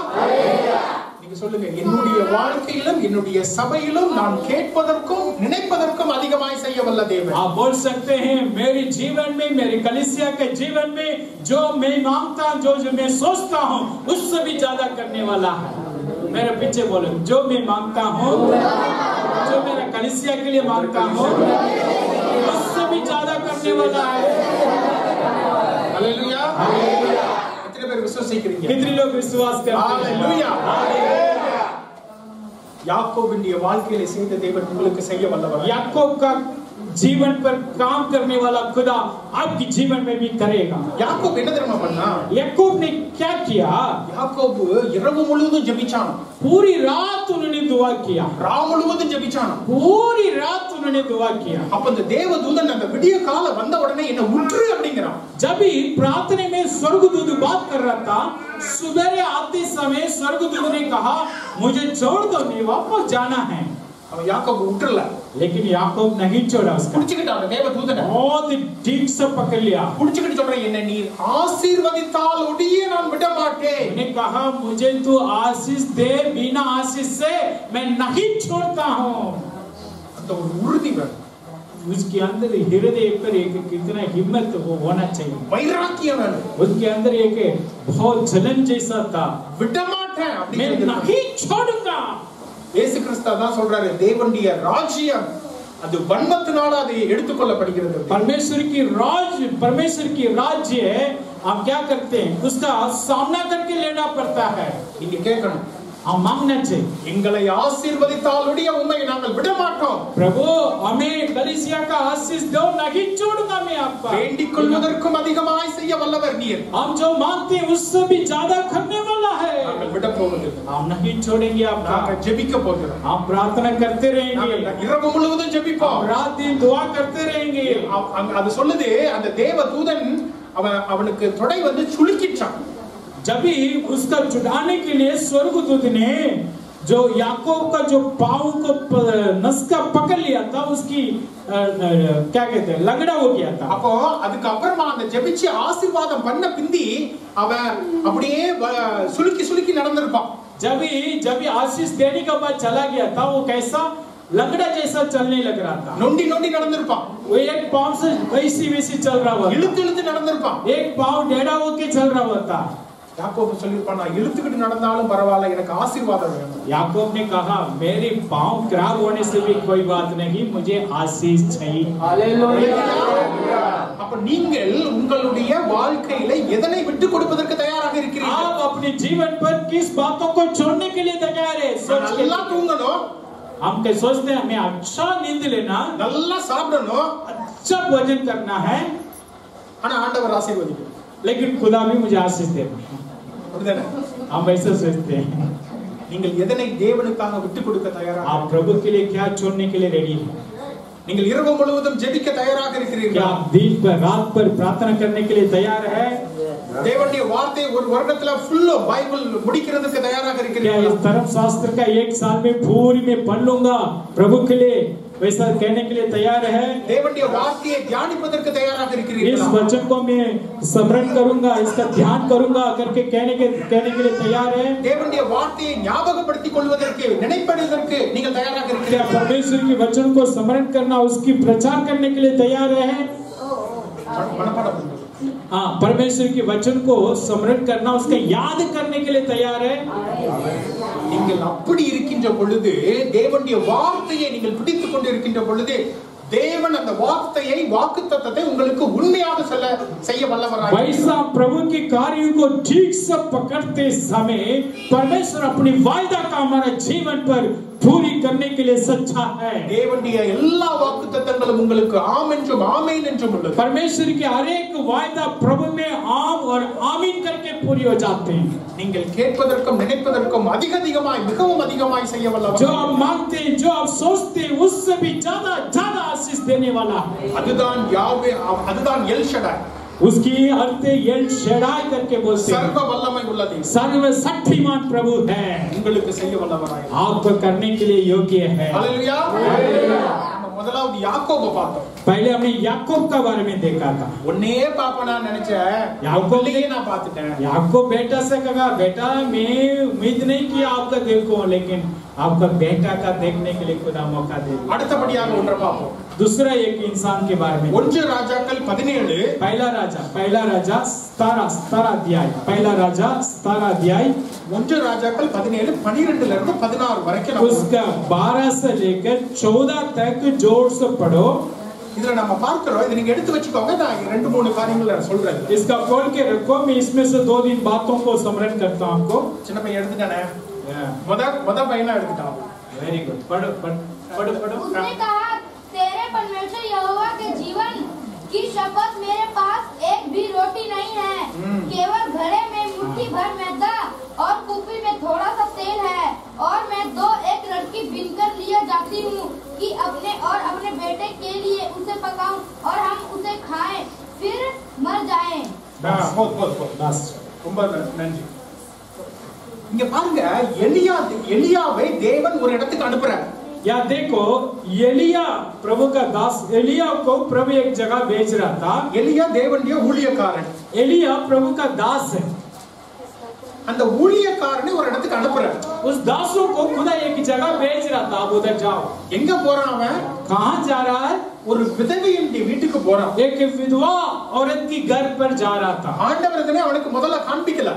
நீங்க சொல்லுங்க என்னுடைய வாழ்க்கையிலும் என்னுடைய சபையிலும் நான் கேட்பதற்கும் நினைப்பதற்கும் அதிகமாய் செய்ய வல்ல தேவன் आप बोल सकते हैं मेरे जीवन में मेरे कलीसिया के जीवन में जो मैं मांगता हूं जो मैं सोचता हूं उससे भी ज्यादा करने वाला है मेरे पीछे बोलो जो मैं मांगता हूं जो मेरा कलीसिया के लिए मांगता हूं उससे भी ज्यादा करने वाला है ஹalleluya எத்தனை பேர் விசுவாசிக்கிறீங்க कितने लोग विश्वास करते हैं ஹalleluya हालेलुया யாக்கோபுடைய வாழ்க்கையில செய்த தேவன் உங்களுக்கு செய்ய வல்லவர் याकूब का जीवन पर काम करने वाला खुदा आपके जीवन में भी करेगा யாக்கோபு என்ன தெரியுமா பண்ணா याकूब ने क्या किया யாக்கோபு இரவு முழுவதும் ஜெபிச்சான் पूरी रात उन्होंने दुआ किया ராவு முழுவதும் ஜெபிச்சான் पूरी रात उन्होंने दुआ किया அப்ப அந்த தேவதூதன் அந்த விடிய கால வந்த உடனே என்ன உற்று அப்படிங்கறான் जब भी प्रार्थना में स्वर्गदूत बात कर रहा था सुबह आते समय स्वर्गदूत ने कहा मुझे छोड़ दो नहीं वापस जाना है அவன் யாக்கோபு உற்றல लेकिन याकूब नहीं छोड़ा उसका புடிச்சிட்டான் தேவதூதனை बहुत ठीक से पकड़ लिया புடிச்சிட்டு சொல்றேன் என்ன நீ ஆசீர்வதித்தால் ஒடியே நான் விட மாட்டேன் मैंने कहा मुझे तू आशीष दे बिना आशीष से मैं नहीं छोड़ता हूँ அந்த ஒரு உறுதி வேணும் उसके अंदर हृदय पर एक कितना हिम्मत होना चाहिए, வைராக்கியம் வேணும். उसके अंदर एक बहुत जलन जैसा था, விடமாட்டேன் मैं அப்படின்னு नहीं छोड़ूंगा। இயேசு கிறிஸ்து தான் சொல்றாரு, தேவனுடைய ராஜ்யம் அது வன்மத்தினால அது எடுத்துக்கொள்ளப்படுகிறது. परमेश्वर की राज्य हम क्या करते हैं, उसका सामना करके लेना पड़ता है। நீங்க கேட்கணும், हम मांगना चाहिए, எங்களை ஆசீர்வதித்தாலுடைய உண்மை நாங்கள் விட மாட்டோம். प्रभु हमें कलीसिया का आशीष दो, नहीं छोड़ूंगा मैं आपका। வேண்டிக் கொள்வதற்கும் அதிகமாய் செய்ய வல்லவர் நீர். हम जो मांगते हैं उससे भी ज्यादा करने वाला है। நாங்கள் விட போவதில்லை. हम नहीं छोड़ेंगे आपका, நாங்கள் ஜெபிக்க போகிறோம். हम प्रार्थना करते रहेंगे, நாங்கள் இரவு முழுவதும் ஜெபிப்போம். रात दिन दुआ करते रहेंगे। அது சொல்லுது, அந்த தேவ தூதன் அவனுக்கு தொடை வந்து சுளுக்கிட்டான். जब भी उसका छुड़ाने के लिए स्वर्गदूत ने जो याकूब का जो पांव को नस का पकड़ लिया था, उसकी क्या कहते हैं, लगड़ा हो गया था। அப்போ அதுக்கு அப்புறமா அந்த ஜெபிச்சு ஆசீர்வாதம் பண்ண பிந்தி அவன் அப்படியே சுளுக்கி சுளுக்கி நடந்திருப்பான். जब भी आशीष देने के बाद चला गया था, वो कैसा लगड़ा जैसा चलने लग रहा था, நொண்டி நொண்டி நடந்திருப்பான். वो एक पांव से वैसी वैसी चल रहा हुआ, இழுத்து இழுத்து நடந்திருப்பான். एक पांव टेढ़ा होके चल रहा हुआ था। யாக்கோபு சொல்லிருப்பான், நான் இழுத்துக்கிட்டு நடந்தாலும் பரவாயில்ல, எனக்கு ஆசீர்வாதம் வேணும். याकूब ने कहा, मेरे पांव खराब होने से भी कोई बात नहीं, मुझे आशीष चाहिए। हालेलुया। அப்ப நீங்கள் உங்களுடைய வாழ்க்கையில எதனை விட்டு கொடுப்பதற்கு தயாராக இருக்கிறீர்கள்? आप अपने जीवन पर किस बातों को छोड़ने के लिए तैयार है? நல்லா தூங்கணும், हम क्या सोचते हैं, हमें अच्छा नींद लेना, நல்லா சாப்பிடணும், अच्छा भोजन करना है, ஆனா ஆண்டவர் ஆசீர்வதிக்கும். लेकिन खुदा भी मुझे आशीष देगा। அப்படிதானே? हम ऐसा सोचते हैं। நீங்கள் எதனை தேவனுக்காக விட்டு கொடுக்க தயாராக? आप प्रभु के लिए क्या छोड़ने के लिए रेडी हैं? நீங்கள் இரவு முழுவதும் ஜெபிக்க தயாராக क्या இருக்கிறீர்களா? आप दिन पर रात पर प्रार्थना करने के लिए तैयार है? தேவனுடைய வார்த்தை ஒரு வருடத்துல ஃபுல் பைபிள் முடிக்கிறதுக்கு தயாராக क्या இருக்கிறீர்களா? इस धर्म शास्त्र का एक साल में पूरी में पढ़ लूंगा प्रभु के लिए, वैसा कहने के लिए तैयार है? தேவனுடைய வார்த்தையை தியானிப்பதற்கு தயாராக इस இருக்கிறீர்களா? वचन को मैं स्मरण करूंगा, इसका ध्यान करूंगा करके कहने के लिए तैयार है? தேவனுடைய வார்த்தையை ஞாபகப்படுத்திக் கொள்வதற்கு நினைப்பதற்கு நீங்கள் தயாராக क्या இருக்கிறீர்களா? परमेश्वर के वचन को स्मरण करना, उसकी प्रचार करने के लिए तैयार है? மனப்பாடம் பண்ணுங்க. हाँ, परमेश्वर के वचन को स्मरण करना, उसका याद करने के लिए तैयार है? நீங்கள் அப்படி இருக்கின்ற பொழுது, தேவனுடைய வார்த்தையை நீங்கள் பிடித்துக் கொண்டு இருக்கின்ற பொழுது, தேவன் அந்த வார்த்தையை வாக்குத்தத்தத்தை உங்களுக்கு உண்மையாக செய்ய வல்லவராய். वैसा प्रभु के कार्यों को ठीक से पकड़ते समय परमेश्वर अपनी वायदा का हमारे जीवन पर पूरी करने के लिए सच्चा है। தேவனுடைய எல்லா வாக்குத்தத்தங்களும் உங்களுக்கு ஆம் என்றும் ஆமென் என்றும் உள்ளது. परमेश्वर के हर एक वायदा प्रभु में आम और आमीन करके पूरी हो जाते हैं। நீங்கள் கேட்பதற்கும் நினைப்பதற்கும் அதிகமாய் மிகவும் அதிகமாய் செய்ய வல்லவர். जो आप मांगते हैं, जो आप सोचते हैं, उससे भी ज्यादा आशीष देने वाला है। அதுதான் யாவே, அதுதான் எல் ஷடாய். उसकी अर्थ एल शैडाई करके बोलते हैं। சர்வ வல்லமை உள்ளது, सर्वशक्तिमान प्रभु है, உங்களுக்கு செய்ய வல்லவராய். आपको करने के लिए योग्य है। ஹalleluya. நம்ம முதலாவது யாக்கோபை பார்த்தோம். पहले हमने याकूब का बारे में देखा था। ஒன்னே பாப்பனா நினைச்சேன், யாக்கோபையே நான் பார்த்துட்டேன். याकूब बेटा से कहा, बेटा मैं उम्मीद नहीं किया आपका देखो, लेकिन आपका बेटा का देखने के लिए खुदा मौका दे। அடுத்தபடியாக ஒன்றை பார்ப்போம். दूसरा एक इंसान के बारे में, 1 ராஜாக்கள் 17 पहला राजा 17 अध्याय, पहला राजा 17 अध्याय, 1 ராஜாக்கள் 17 12 ல இருந்து 16 வரைக்கும் उसका 12 से लेकर 14 तक जोर से पढ़ो। இதுல நம்ம பார்க்கிறோம், இத நீங்க எடுத்து வச்சுக்கோங்க, நான் 2-3 காரியங்களை சொல்றேன். इसका खोल के रखो, मैं इसमें से 2-3 बातों को स्मरण करता हूं आपको। சின்ன பையன் எடுத்துட்டானே, முத பையனா எடுத்துட்டான். वेरी गुड, पढ़ो। उसने कहा, तेरे परमेश्वर यहोवा के जीवन की शपथ, मेरे पास एक भी रोटी नहीं है, केवल घड़े में मुट्ठी भर मैदा और कुपी में थोड़ा सा तेल है, और मैं 2 लड़की बीनकर लिए जाती हूँ कि अपने बेटे के लिए उसे पकाऊं और हम उसे खाएं, फिर मर जाएं। बस ரொம்ப நன்றி. இங்க பாருங்க, எலியாவை தேவன் ஒரு இடத்துக்கு அனுப்புறார். या देखो, एलिया प्रभु का दास, एलिया को प्रभु एक जगह भेज रहा था। எலியா தேவனுடைய ஊழியக்காரன். एलिया प्रभु का दास है। அந்த ஊழியக்காரனை ஒரு இடத்துக்கு அனுப்புறார். उस दासों को खुदा एक जगह भेज रहा था, अब उधर जाओ। எங்க போறான் அவன்? कहाँ जा रहा है? ஒரு விதவையின் வீட்டுக்கு போறான். एक विधवा औरत की घर पर जा रहा था। ஆண்டவர் இதனை அவனுக்கு முதல்ல காண்பிக்கல.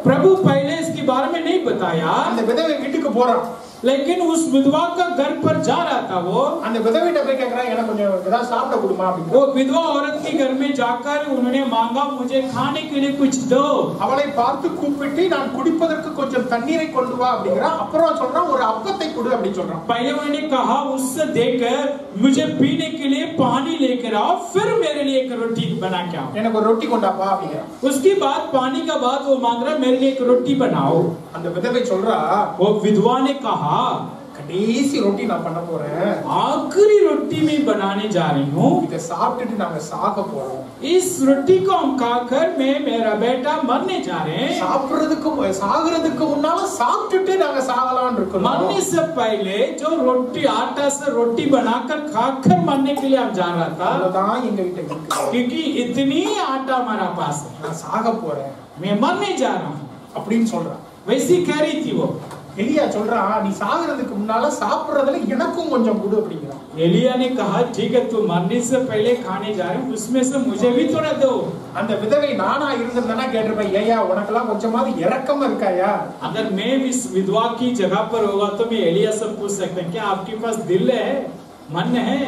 प्रभु पहले इसके बारे में नहीं बताया। அந்த விதவை வீட்டுக்கு போறான். लेकिन उस विधवा का घर पर जा रहा था वो। அந்த விதவைட்ட போய் கேக்குறான், எனக்கு கொஞ்சம் ஏதாவது சாப்பிட கொடுமா அப்படி. वो विधवा औरत के घर में जाकर उन्होंने मांगा, मुझे खाने के लिए कुछ दो। அவளை பார்த்து கூப்பிட்டு நான் குடிப்பதற்கு கொஞ்சம் தண்ணீரை கொண்டு வா அப்படிங்கறான். அப்புறம் சொல்றான், ஒரு அப்பத்தை கொடு அப்படி சொல்றான். पहले उन्होंने कहा, उससे देकर मुझे पीने के लिए पानी लेकर आओ, फिर मेरे लिए एक रोटी बना के आओ। எனக்கு ஒரு ரொட்டி கொண்டாப்பா அப்படிங்கறான். उसके बाद पानी का बाद वो मांग रहा, मेरे लिए एक रोटी बनाओ। அந்த விதவை சொல்றா, वो विधवा ने कहा, கடைசி ரொட்டி நான் பண்ண போறேன். आखिरी रोटी मैं बनाने जा रही हूँ। இத சாப்பிட்டுட்டு நாங்க சாக போறோம். इस रोटी को हम खाकर मैं मेरा बेटा मरने जा रहे हैं। சாகிறதுக்கு முன்னால சாப்பிட்டுட்டு நாங்க சாகலாம்னு இருக்கோம். मरने से पहले जो रोटी आटा से रोटी बनाकर खाकर मरने के लिए हम जा रहा था, அதுதான் எங்க கிட்ட இருக்கு. क्योंकि इतनी आटा हमारा पास है, நான் சாக போறேன் मैं मरने जा रहा हूँ। அப்படின்னு சொல்றான். वैसी कह रही थी वो। எலியா சொல்றான், நீ சாகிறதுக்கு முன்னால சாப்பிடுறதுல எனக்கும் கொஞ்சம் கொடு அப்படிங்கிறான். एलिया ने कहा, ठीक है, तू मरने से पहले खाने जा रहे हो, उसमें से मुझे भी थोड़ा दो। அந்த விதவை நானா இருந்திருந்தேன்னா கேட்டிருப்பேன், ஏயா உனக்கெல்லாம் கொஞ்சமாவது இரக்கம் இருக்காயா? अगर मैं इस विधवा की जगह पर होगा तो मैं एलिया से पूछ सकता हूं, क्या आपके पास दिल है, मन है?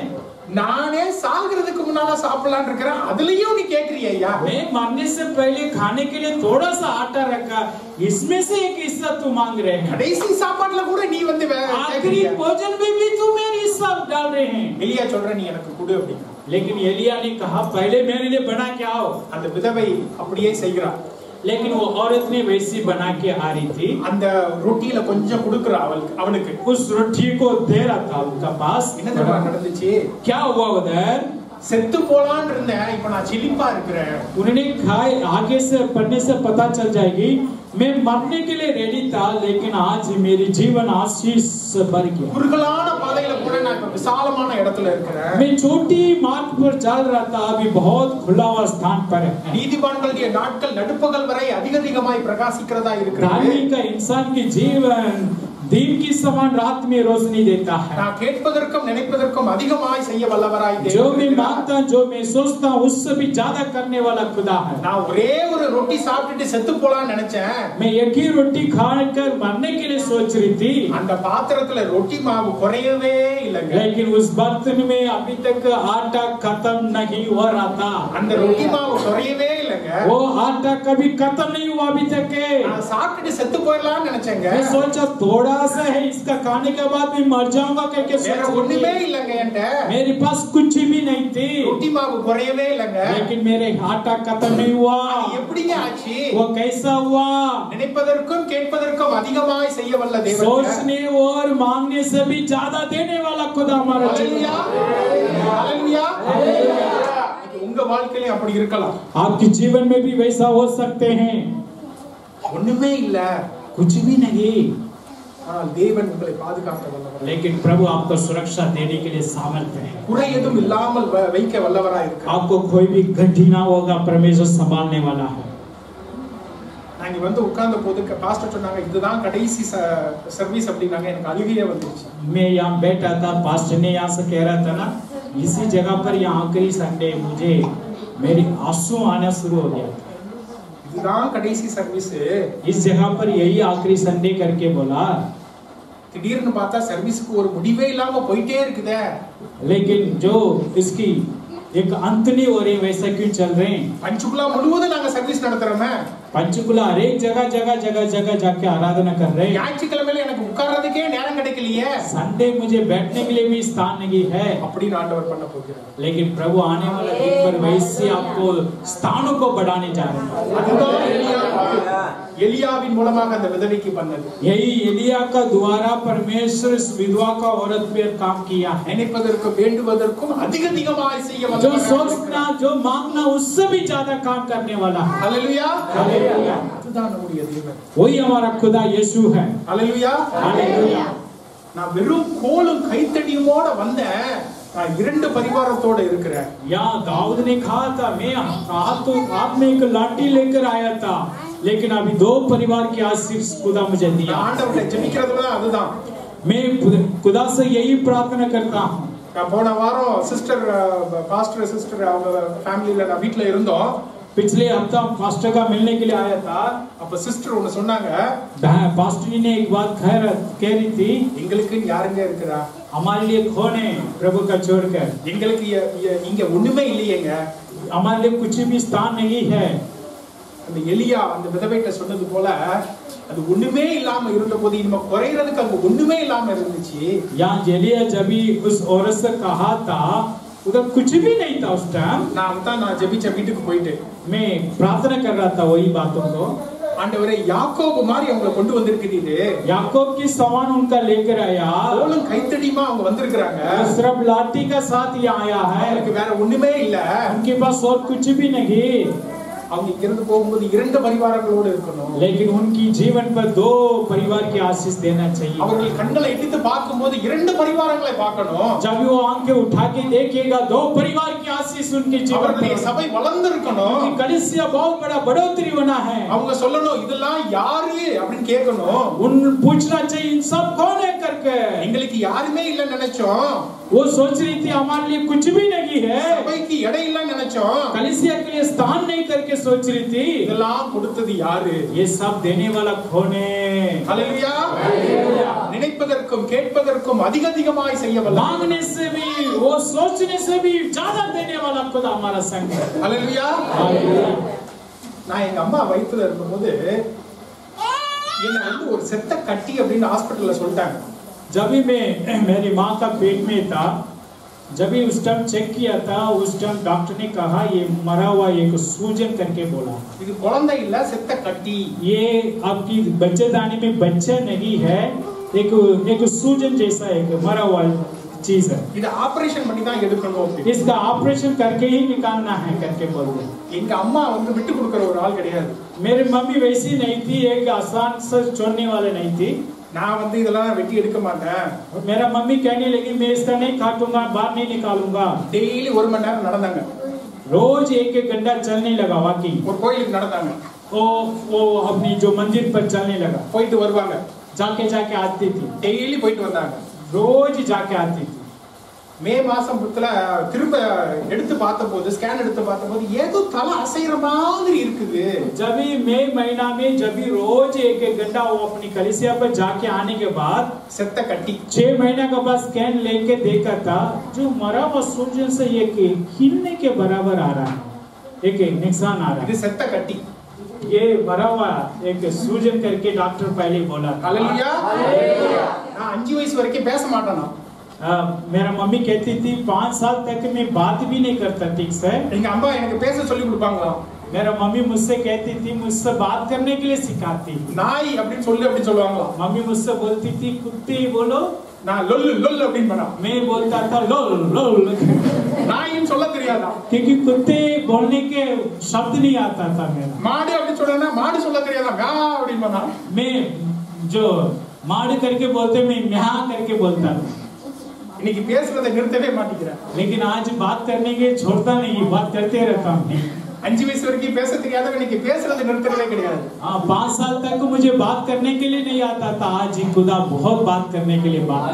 நானே சாகிறதுக்கு முன்னால சாப்பிடலாம்னு இருக்கறேன், அதுலயும் நீ கேக்குறியா? मैं मरने से पहले खाने के लिए थोड़ा सा आटा रखा, इसमें से एक हिस्सा तू मांग रहे हैं। கடைசி சாப்பாட்டுல கூட நீ வந்து आखिरी भोजन में भी तू मेरी हिस्सा डाल रहे हैं। எலியா சொல்ற, நீ எனக்கு கொடு அப்படிங்கிறான். लेकिन एलिया ने कहा, पहले मेरे लिए बना के आओ। அந்த விதவை அப்படியே செய்கிறான். लेकिन वो औरत ने वैसी बना के आ रही थी। அந்த ரொட்டியில கொஞ்சம் கொடுக்கறா அவனுக்கு. उस रोटी को दे रहा था उनका पास। என்ன தெரியுமா நடந்துச்சு? क्या हुआ उधर? செத்து போலான்னு இருந்தேன், இப்ப நான் சிலிப்பா இருக்கிறேன். उन्होंने खाए, आगे से पढ़ने से पता चल जाएगी, मैं मरने के लिए रेडी था, लेकिन आज मेरी जीवन आशीष से भर गया। குறுகலான பாதையில போற நான் இப்ப விசாலமான இடத்துல இருக்கிறேன். मैं छोटी मार्ग पर चल रहा था, अभी बहुत खुला हुआ स्थान पर है। நீதிமான்களுடைய நாட்கள் நடுப்பகல் வரை அதிகமாய் பிரகாசிக்கிறதா இருக்கிறது. धार्मिक का इंसान की जीवन दिन की समान रात में रोशनी देता है। நான் கேட்பதற்கும் நினைப்பதற்கும் அதிகமாய் செய்ய வல்லவராய் जो मैं मांगता हूं, जो मैं सोचता हूं, उससे भी ज्यादा करने वाला खुदा है। நான் ஒரே ஒரு ரொட்டி சாப்பிட்டுட்டு செத்து போலாம்னு நினைச்சேன். मैं एक ही रोटी खाकर मरने के लिए सोच रही थी। அந்த பாத்திரத்துல ரொட்டி மாவு குறையவே இல்லைங்க. लेकिन उस बर्तन में अभी तक आटा खत्म नहीं हो रहा था। அந்த ரொட்டி மாவு குறையவே இல்லைங்க. वो आटा कभी खत्म नहीं हुआ अभी तक। நான் சாப்பிட்டுட்டு செத்து போயிடலாம்னு நினைச்சேங்க. मैं सोचा थोड़ा सा है, इसका खाने के बाद मैं मर जाऊंगा करके வேற सोच ஒண்ணுமே रही थी। இல்லைங்க என்கிட்ட. मेरे पास कुछ भी नहीं थी, ரொட்டி மாவு குறையவே இல்லைங்க. लेकिन मेरे आटा खत्म नहीं हुआ। எப்படிங்க ஆச்சு? वो कैसा हुआ? நினைப்பதற்கும் கேட்பதற்கும் அதிகமாய் செய்ய வல்ல தேவன். सोचने और मांगने से भी ज्यादा देने वाला खुदा हमारा ஹalleluya, ஹalleluya, ஹalleluya. உங்க வாழ்க்கையில அப்படி இருக்கலாம். आपके जीवन में भी वैसा हो सकते हैं। ஒண்ணுமே இல்ல, कुछ भी नहीं, ஆனால் தேவன் உங்களை பாதுகாக்க வல்லவர். लेकिन प्रभु आपको सुरक्षा देने के लिए सामर्थ्य है। குறை எதுவும் இல்லாமல் வைக்க வல்லவராய் இருக்கிறார். आपको कोई भी गड्ढी ना होगा, परमेश्वर संभालने वाला है। நாங்க வந்து உட்கார்ந்த போது பாஸ்டர் சொன்னாங்க, இதுதான் கடைசி சர்வீஸ் அப்படினாங்க. எனக்கு அழுகையே வந்துச்சு. मैं यहाँ बैठा था, पास्टर ने यहाँ से कह रहा था ना, इसी जगह पर यहाँ आखिरी संडे मुझे मेरी आंसू आना शुरू हो गया था। இதுதான் கடைசி சர்வீஸ். इस जगह पर यही आखिरी संडे करके बोला। திடீர்னு பார்த்தா சர்வீஸ்க்கு ஒரு முடிவே இல்லாம போயிட்டே இருக்குதே. लेकिन जो इसकी एक अंत नहीं हो रही, वैसा क्यों चल रहे हैं? பஞ்சுகுலா முழுவதும் நாங்க சர்வீஸ் நடத்துறோமே. पंचकुला हर एक जगह जाके आराधना कर रहे हैं। ஞாயிற்றுக்கிழமையில எனக்கு உட்கார்றதுக்கே நேரம் கிடைக்கலையே. संडे मुझे बैठने के लिए भी स्थान नहीं है, அப்படின்னு ஆண்டவர் பண்ண போகிறார். लेकिन प्रभु आने वाले दिन पर वैसे आपको स्थानों को बढ़ाने जा रहे हैं। அதுதான் எலியாவின் மூலமாக அந்த விதவைக்கு பண்ணது. यही एलिया का द्वारा परमेश्वर इस विधवा का औरत पर काम किया है। நினைப்பதற்கும் வேண்டுவதற்கும் அதிகமாய் செய்ய जो வல்லவராய் सोचना, जो मांगना, उससे भी ज्यादा काम करने वाला है। ஹalleluya, हालेलुया। அதுதான் நம்முடைய தேவன். वही हमारा खुदा यीशु है। ஹalleluya, हालेलुया। நான் வெறும் கோலும் கைத்தடியுமோட வந்தேன். நான் இரண்டு பரிவாரத்தோட இருக்கிறேன். यहाँ दाऊद ने कहा था, मैं हाथ में एक लाठी लेकर आया था, लेकिन अभी 2 परिवार की आशीष खुदा मुझे दिया। ஆண்டவரை ஜெபிக்கிறதுல அதுதான் मैं खुदा से यही प्रार्थना करता हूँ। நான் போன வாரம் சிஸ்டர் பாஸ்டர் சிஸ்டர் அவங்க ஃபேமிலில நான் வீட்ல இருந்தோம்। पिछले हफ्ता पास्टर का मिलने के लिए आया था। அப்ப சிஸ்டர் ஒன்னு சொன்னாங்க, पास्टर ने एक बात कह रही थी, எங்களுக்கு யாருங்க இருக்கறா? हमारे लिए कौन है प्रभु का छोड़कर? எங்களுக்கு இங்க ஒண்ணுமே இல்லையேங்க, हमारे लिए कुछ भी स्थान नहीं है। அந்த எலியா அந்த விதவைட்ட சொன்னது போல அது ஒண்ணுமே இல்லாம இருந்தபோது இனிமே குறையிறதுக்கு அங்க ஒண்ணுமே இல்லாம இருந்துச்சு। यहाँ एलिया जब उस औरत से कहा था उधर कुछ भी नहीं था उस टाइम। நான் ஜெபிச்ச வீட்டுக்கு போயிட்டு मैं प्रार्थना कर रहा था वही बातों को। ஆண்டவரே யாக்கோபு மாதிரி அவங்களை கொண்டு வந்திருக்கீங்க, याकूब की समान उनका लेकर आया, கோலும் கைத்தடியுமா அவங்க வந்திருக்காங்க, सिर्फ लाठी का साथ यहाँ आया है, அவங்களுக்கு வேற ஒண்ணுமே இல்ல, उनके पास और कुछ भी नहीं। அவங்க இருந்து போகும்போது 2 பரிவாரங்களோடு இருக்கணும், लेकिन उनकी जीवन पर 2 परिवार की आशीष देना चाहिए। அவர்கள் கண்களை எட்டித்து பார்க்கும்போது 2 பரிவாரங்களை பார்க்கணும், जब वो आंखें उठा के देखेगा 2 परिवार की आशीष उनके जीवन அவர்களுடைய में। சபை வளர்ந்திருக்கணும், उनकी कलीसिया बहुत बड़ा बढ़ोतरी होना है। அவங்க சொல்லணும் இதெல்லாம் யாரு அப்படின்னு கேட்கணும், उन पूछना चाहिए इन सब कौन है करके। எங்களுக்கு யாருமே இல்ல நினைச்சோம், वो सोच रही थी हमारे लिए कुछ भी नहीं है, சபைக்கு இடம் இல்ல நினைச்சோம், कलीसिया के लिए स्थान नहीं करके सोच रही थी। இதெல்லாம் கொடுத்தது யாரு? ये सब देने वाला कौन है? ஹல்லேலூயா। நினைப்பதற்கும் கேட்பதற்கும் அதிகமாய் செய்ய வல்ல, मांगने से भी वो सोचने से भी ज्यादा देने वाला खुदा हमारा संग है। ஹல்லேலூயா। நான் எங்க அம்மா வயித்துல இருக்கும்போது என்ன வந்து ஒரு செத்த கட்டி அப்படின்னு ஹாஸ்பிடல்ல சொல்லிட்டாங்க। जब भी मैं मेरी माँ का पेट में था, जब भी उस टाइम चेक किया था, उस टाइम डॉक्टर ने कहा ये मरा हुआ एक सूजन करके बोला, இது குழந்தை இல்ல செத்த கட்டி, ये आपकी बच्चेदानी में बच्चा नहीं है, एक सूजन जैसा एक मरा हुआ चीज है, இது ஆபரேஷன் பண்ணி தான் எடுக்கணும், इसका ऑपरेशन करके ही निकालना है करके बोलते। எங்க அம்மா வந்து விட்டு கொடுக்கிற ஒரு ஆள் கிடையாது। मेरी मम्मी वैसी नहीं थी, एक आसान से छोड़ने वाले नहीं थी। நான் வந்து இதெல்லாம் வெட்டி எடுக்க மாட்டேன், मेरा मम्मी कहने लगी मैं इसका नहीं काटूंगा, बाहर नहीं निकालूंगा। டெய்லி 1 மணி நேரம் நடந்தாங்க, रोज 1 घंटा चलने लगा वॉकिंग। ஒரு கோயிலுக்கு நடந்தாங்க, वो अपनी जो मंदिर पर चलने लगा, போயிட்டு வருவாங்க, जाके आती थी, டெய்லி போயிட்டு வந்தாங்க, रोज जाके आती थी। மே மாசத்துல திரும்ப எடுத்து பார்த்தபோது ஸ்கேன் எடுத்து பார்த்தபோது ஏதோ தலை அசைற மாதிரி இருக்குது। जब भी मई महीना में जब भी रोज 1 घंटा वो अपनी कलीसिया पर जाके आने के बाद செத்த கட்டி 6 महीने के बाद स्कैन लेके देखा था, जो मरा हुआ सूजन से एक हिलने के बराबर आ रहा है, एक नुकसान आ रहा இது है। செத்த கட்டி। ये मरा हुआ एक सूजन करके डॉक्टर पहले बोला था। ஹல்லேலூயா। நான் 5 வயசு வரைக்கும் பேச மாட்டேனா, मेरा मम्मी कहती थी 5 साल तक मैं बात भी नहीं करता ठीक से। எங்க அம்மா எனக்கு பேச சொல்லி கொடுப்பாங்களா, मेरा मम्मी मुझसे कहती थी, मुझसे बात करने के लिए सिखाती। நாய் அப்படின்னு சொல்லி அப்படி சொல்லுவாங்களா, मम्मी मुझसे बोलती थी कुत्ते बोलो, நான் லொல்லு லொல்லு அப்படின்னு பண்ணா, मैं बोलता था लोल लोल, நாயின்னு சொல்ல தெரியாதா, क्योंकि कुत्ते बोलने के शब्द नहीं आता था मेरा। மாடு அப்படின்னு சொல்றேன்னா மாடு சொல்ல தெரியாதா, மா அப்படின்னு பண்ணா, मैं जो माड़ करके बोलते मैं म्याह करके बोलता था। இன்னைக்கு பேசுறதை நிறுத்தவே மாட்டேங்கிறேன், लेकिन आज बात करने के छोड़ता नहीं, बात करते रहता हूँ। 5 வயசு வரைக்கும் பேச தெரியாதவன் இன்னைக்கு பேசுறதை நிறுத்தவே கிடையாது। हाँ, 5 साल तक मुझे बात करने के लिए नहीं आता था, आज खुदा बहुत बात करने के लिए बात।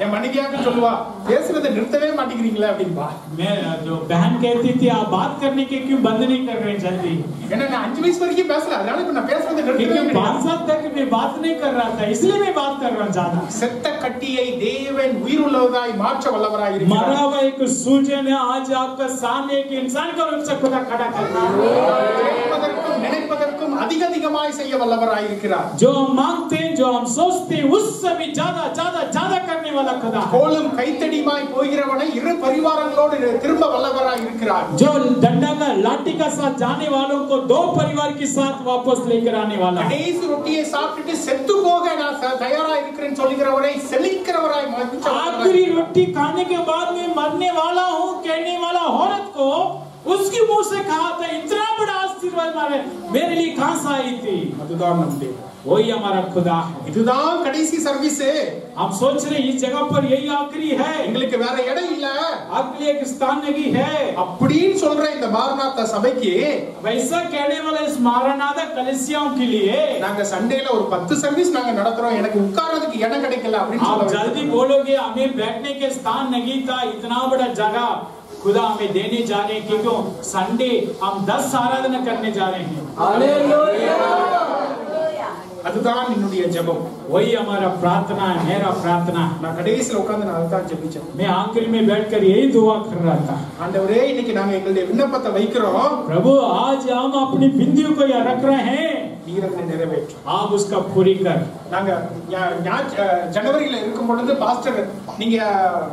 என் மனைவியாக சொல்லுவா பேசுறதை நிறுத்தவே மாட்டேங்கிறீங்களா அப்படின்பா। मैं जो बहन कहती थी आप बात करने के क्यों बंद नहीं कर रहे जल्दी, ஏன்னா நான் 5 வயசு வரைக்கும் பேசல, அதனால இப்ப நான் பேசுறதை நிறுத்தவே क्योंकि 5 கிடையாது। साल तक मैं बात नहीं कर रहा था, इसलिए मैं बात कर रहा हूँ ज्यादा। செத்த கட்டியை தேவன் உயிருள்ளதாய் மாற்ற வல்லவராய் இருக்கிறார்। मरा हुआ एक सूजन है, आज आपका सामने एक इंसान का रूप से खुदा खड़ा करना है। கேட்பதற்கும் நினைப்பதற்கும் அதிகமாய் செய்ய வல்லவராய் இருக்கிறார்। जो हम मांगते हैं, जो हम सोचते हैं, उससे भी ज्यादा ज्यादा ज्यादा करने वाला खुदा है। கோலும் கைத்தடியுமாய் போகிறவனை 2 பரிவாரங்களோடு திரும்ப வல்லவராய் இருக்கிறார்। जो डंडा का लाठी का साथ जाने वालों को 2 परिवार के साथ वापस लेकर आने वाला है। கடைசி ரொட்டியை சாப்பிட்டுட்டு செத்து போக நான் தயாரா இருக்கிறேன்னு சொல்லுகிறவரை செழிக்கிறவராய் மாற்ற आखिरी रोटी खाने के बाद मैं मरने वाला हूँ कहने वाला औरत को उसके मुंह से कहा था इतना बड़ा आशीर्वाद पर मेरे लिए कहां से आई थी? அதுதான் நம் தேவன். वही हमारा खुदा है. இதுதான் கடைசி சர்வீஸ். हम सोच रहे इस जगह पर यही आखिरी है, எங்களுக்கு வேற இடம் இல்ல, आपके लिए एक स्थान नहीं है. அப்படின்னு சொல்ற இந்த மாரநாதா சபைக்கு वैसा कहने वाला इस मारानाथा कलीसियाओं के लिए நாங்க சண்டேல ஒரு 10 சர்வீஸ் நாங்க நடத்துறோம், எனக்கு உட்கார்றதுக்கு இடம் கிடைக்கல அப்படின்னு आप சொல்ல जल्दी बोलोगे हमें बैठने के स्थान नहीं था, इतना बड़ा जगह खुदा हमें देने जा रहे हैं, क्योंकि संडे हम 10 आराधना करने जा रहे हैं. அதுதான் என்னுடைய ஜெபம். वही हमारा प्रार्थना है, मेरा प्रार्थना है. நான் கடைசில உட்கார்ந்து நான் அதுதான் ஜெபிச்சேன். मैं आखिर में बैठकर यही दुआ कर रहा था. ஆண்டவரே இன்னைக்கு நாங்க எங்களுடைய விண்ணப்பத்தை வைக்கிறோம், प्रभु आज हम अपनी बिंदियों को यहाँ रख रहे हैं, நீர் அதை நிறைவேற்று. आप उसका पूरी कर. நாங்க ஜனவரியில இருக்கும் பொழுது பாஸ்டர் நீங்க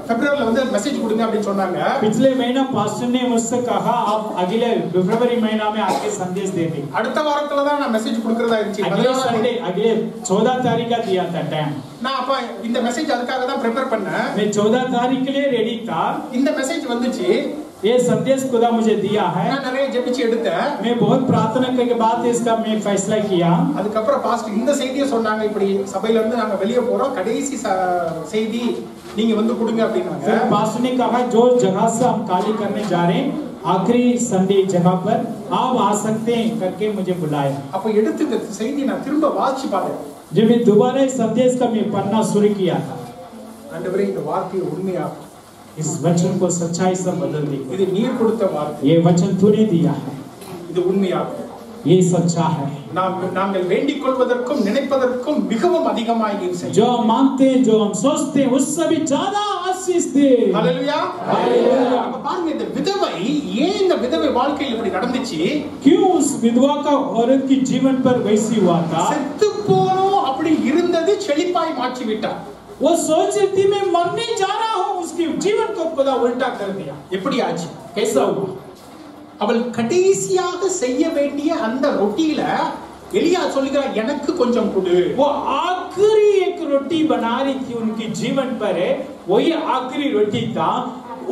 பிப்ரவரியில வந்து மெசேஜ் கொடுங்க அப்படின்னு சொன்னாங்க. पिछले महीना पास्टर ने मुझसे कहा आप अगले फरवरी महीना में आके संदेश दे दें. அடுத்த வாரத்துல தான் நான் மெசேஜ் கொடுக்கறதா இருந்துச்சு. अगले संडे अगले 14 तारीख का दिया था टाइम. நான் அப்ப இந்த மெசேஜ் அதுக்காக தான் ப்ரிப்பேர் பண்ணேன். मैं 14 तारीख के लिए रेडी था. இந்த மெசேஜ் வந்துச்சு, ये संदेश खुदा मुझे दिया है. நான் நிறைய ஜெபிச்சு எடுத்தேன். मैं बहुत प्रार्थना करके बाद इसका मैं फैसला किया. அதுக்கப்புறம் பாஸ்டர் இந்த செய்தியை சொன்னாங்க, இப்படி சபையில இருந்து நாங்க வெளியே போறோம், கடைசி செய்தி நீங்க வந்து கொடுங்க அப்படின்னாங்க. फिर पास्टर ने कहा जो जगह से हम खाली करने जा रहे हैं आखिरी संडे जगह पर आप आ सकते हैं करके मुझे बुलाया. அப்ப எடுத்து இந்த செய்தி நான் திரும்ப வாசிச்சு பார்த்தேன். जब मैं दोबारा इस संदेश का मैं पढ़ना शुरू किया था, ஆண்டவரே இந்த வார்த்தை உண்மையா, इस वचन को सच्चाई से बदल दी. இது நீர் கொடுத்த வார்த்தை, ये वचन तूने दिया है, இது உண்மையா, ये सच्चा है. நாங்கள் வேண்டிக் கொள்வதற்கும் நினைப்பதற்கும் மிகவும் அதிகமாய் நீர் செய்யும். जो हम मांगते हैं जो हम सोचते हैं उससे भी ज्यादा आशीष दे. ஹalleluya. हालेलुया. அப்ப பாருங்க இந்த விதவை ஏன் இந்த விதவை வாழ்க்கையில் இப்படி நடந்துச்சு? क्यों उस विधवा का औरत की जीवन पर वैसी हुआ था? செத்து போனோம் அப்படி இருந்தது செழிப்பாய் மாற்றி விட்டார். वो सोच रही थी मैं मरने जा रहा हूँ, उसके जीवन को खुदा उल्टा कर दिया. எப்படி ஆச்சு? कैसा हुआ? அவள் கடைசியாக செய்ய வேண்டிய அந்த ரொட்டியில எலியா சொல்லுகிறார் எனக்கு கொஞ்சம் கொடு. वो आखिरी एक रोटी बना रही थी उनकी जीवन पर, वही आखिरी रोटी था.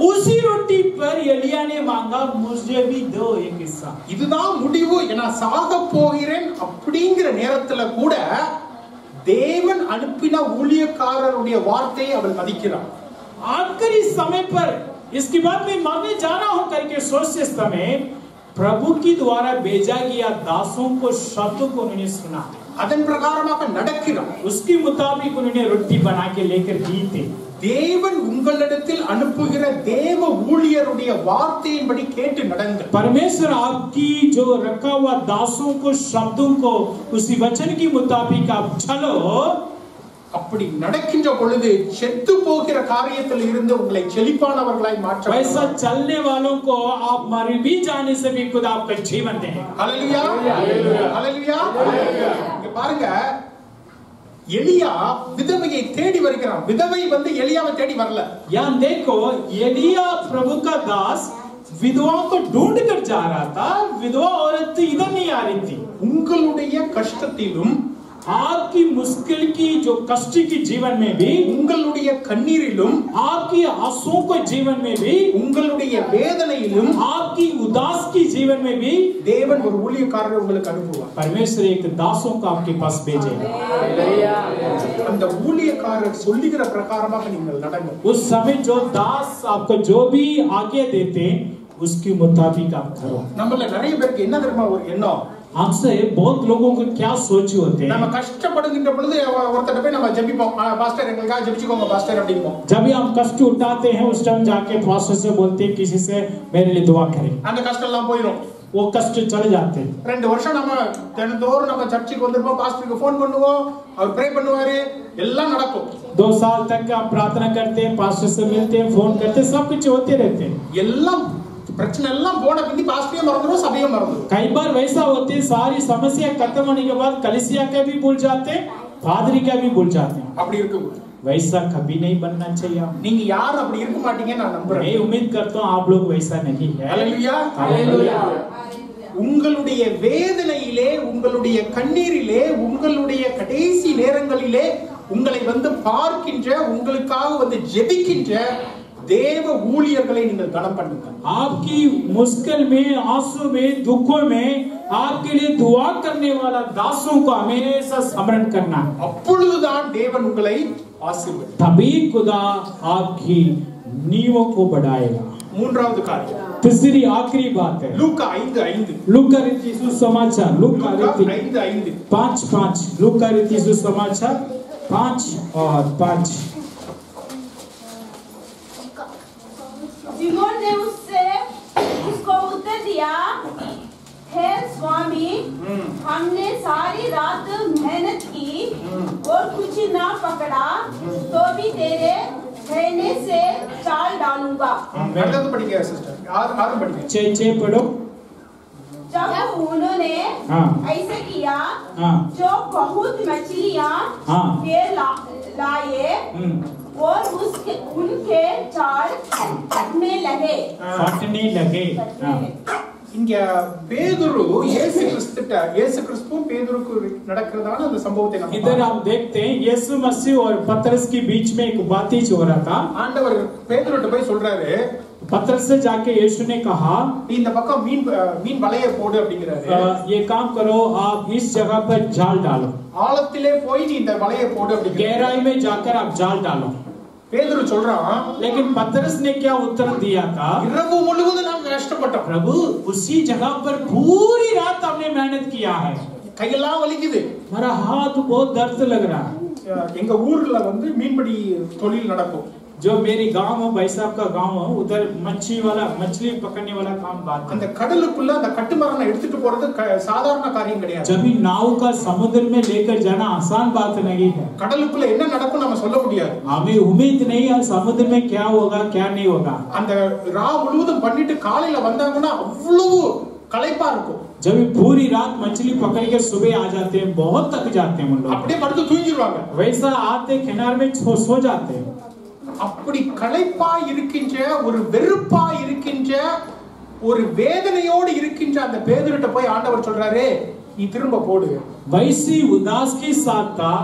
उसी रोटी पर एलिया ने मांगा मुझे भी दो एक हिस्सा. இதுதான் முடிவு, நான் சாக போகிறேன் அப்படிங்கிற நேரத்துல கூட தேவன் அனுப்பின ஊழியக்காரருடைய வார்த்தையை அவள் மதிக்கிறாள். आखिरी समय पर इसके बाद मैं मरने जा रहा हूं करके सोचते समय प्रभु की द्वारा भेजा गया दासों को शब्द को उन्होंने सुना, அதன் பிரகாரமாக நடக்கிறாள். उसके मुताबिक उन्होंने रोटी बना के लेकर दी थी. தேவன் உங்களிடத்தில் அனுப்புகிற தேவ ஊழியருடைய வார்த்தையின்படி கேட்டு நடங்கள். परमेश्वर आपकी जो रखा हुआ दासों को शब्दों को उसी वचन के मुताबिक आप चलो. அப்படி நடக்கின்ற பொழுது செத்து போகிற காரியத்தில் இருந்து உங்களை செழிப்பானவர்களாய் மாற்ற. वैसा चलने वालों को आप मर भी जाने से भी खुदा आपका जीवन देगा. ஹalleluya. ஹalleluya. இங்க பாருங்க, எலியா விதவையை தேடி வருகிறான். விதவை வந்து எலியாவை தேடி வரல. यहाँ देखो एलिया प्रभु का दास विधवा को ढूंढ कर जा रहा था, विधवा औरत इधर नहीं आ रही थी. உங்களுடைய கஷ்டத்திலும் आपकी मुश्किल की जो कष्ट की जीवन में भी, உங்களுடைய கண்ணீரிலும் आपकी आंसुओं को जीवन में भी, உங்களுடைய வேதனையிலும் आपकी उदास की जीवन में भी தேவன் ஒரு ஊழியக்காரரை உங்களுக்கு அனுப்புவார். परमेश्वर एक दासों को आपके पास भेजेगा. அந்த ஊழியக்காரர் சொல்லுகிற பிரகாரமாக நீங்கள் நடங்கள். उस समय जो दास आपको जो भी आज्ञा देते हैं उसके मुताबिक आप करो. நம்மள நிறைய பேருக்கு என்ன தெரியுமா ஒரு எண்ணம்? आपसे बहुत लोगों को क्या सोच होते हैं? நம்ம கஷ்டப்படுகின்ற பொழுது ஒருத்தர் போய் நம்ம ஜெபிப்போம், பாஸ்டர் எங்களுக்காக ஜெபிச்சுக்கோங்க பாஸ்டர் அப்படிம்போம். जब भी हम कष्ट उठाते हैं उस टाइम जाके पास्टर से बोलते हैं किसी से मेरे लिए दुआ करें, அந்த கஷ்டம் எல்லாம் போயிடும். वो कष्ट चले जाते हैं. 2 வருஷம் நம்ம தினந்தோறும் நம்ம சர்ச்சுக்கு வந்திருப்போம், பாஸ்டருக்கு ஃபோன் பண்ணுவோம், அவர் ப்ரே பண்ணுவாரு, எல்லாம் நடக்கும். 2 साल तक हम प्रार्थना करते हैं, पास्टर से मिलते हैं, फोन करते हैं, सब कुछ होते रहते हैं. எல்லாம் பிரச்சனை எல்லாம் போன பிந்தி பாஸ்டரையும் மறந்துடும், சபையும் மறந்துடும். कई बार वैसा होते हैं, सारी समस्या खत्म होने के बाद कलीसिया का भी भूल जाते हैं, पादरी का भी भूल जाते हैं. அப்படி இருக்கும். वैसा कभी नहीं बनना चाहिए. நீங்க யாரும் அப்படி இருக்க மாட்டீங்கன்னு நான் நம்புறேன். मैं उम्मीद करता हूँ आप लोग वैसा नहीं है. ஹalleluya. हालेलुया. உங்களுடைய வேதனையிலே, உங்களுடைய கண்ணீரிலே, உங்களுடைய கடைசி நேரங்களிலே உங்களை வந்து பார்க்கின்ற, உங்களுக்காக வந்து ஜெபிக்கின்ற தேவ ஊழியர்களை நீங்கள் கனம் பண்ணுங்க. आपकी मुश्किल में, आंसू में, दुखों में आपके लिए दुआ करने वाला दासों को हमेशा स्मरण करना. அப்பொழுதுதான் தேவன் உங்களை ஆசீர்வதிப்பார். तभी खुदा आपकी नींवों को बढ़ाएगा. மூன்றாவது காரியம், तीसरी आखिरी बात है லூக்கா 5:5. लूका रीति सुसमाचार, लूका रीति 5:5. 5:5, लूका रीति सुसमाचार 5 और 5. सिमोन ने उसको उत्तर दिया, हे स्वामी, हमने सारी रात मेहनत की और कुछ ना पकड़ा, तो भी तेरे कहने से चाल डालूंगा. அடுத்தது படிங்க சிஸ்டர். ஆறு படிங்க. 6 पढ़ो. जब उन्होंने ऐसे किया, जो बहुत मछलियां वे लाए और उनके जाल फटने लगे. இங்க பேதுரு இயேசு கிறிஸ்துவும் பேதுருக்கு நடக்கிறதான அந்த சம்பவத்தை நம்ம इधर आप देखते हैं यीशु मसीह और पतरस के बीच में एक बातचीत हो रहा था. ஆண்டவர் பேதுருட்ட போய் சொல்றாரு, पतरस से जाके यीशु ने कहा, இந்த பக்கம் மீன் வலையை போடு அப்படிங்கறாரு. ये काम करो, आप इस जगह पर जाल डालो. ஆழத்திலே போய் நீ இந்த வலையை போடு அப்படிங்கறாரு. गहराई में जाकर आप जाल डालो. பேதுரு சொல்றான், लेकिन पतरस ने क्या उत्तर दिया था? இரவு முழுவதும் நாம் கஷ்டப்பட்டோம் प्रभु, उसी जगह पर पूरी रात हमने मेहनत किया है. கையெல்லாம் வலிக்குது, हमारा हाथ बहुत दर्द लग रहा है. எங்க ஊர்ல வந்து மீன்பிடி தொழில் நடக்கும். जो मेरी गांव है, भाई साहब का गांव है, उधर मछली पकड़ने वाला काम बात है. அந்த கடலுக்குள்ள அந்த கட்டுமரனை எடுத்துட்டு போறது சாதாரண காரியம் கிடையாது. जब नाव का समुद्र में लेकर जाना आसान बात नहीं है. கடலுக்குள்ள என்ன நடக்கும் நம்ம சொல்ல முடியாது. हमें उम्मीद नहीं है समुद्र में क्या होगा क्या नहीं होगा. அந்த ரா முழுவதும் பண்ணிட்டு காலையில வந்தாங்கன்னா அவ்வளவு களைப்பா இருக்கும். जब पूरी रात मछली पकड़ के सुबह आ जाते हैं, बहुत थक जाते हैं उन लोग. அப்படியே படுத்து தூங்கிடுவாங்க. वैसा आते किनारे में सो जाते हैं. அப்படி களைப்பா இருக்கின்ற, ஒரு வெறுப்பா இருக்கின்ற, ஒரு வேதனையோடு இருக்கின்ற அந்த பேதுருட்ட போய் ஆண்டவர் சொல்றாரு, நீ திரும்ப போடு. वैसी उदास के साथ था,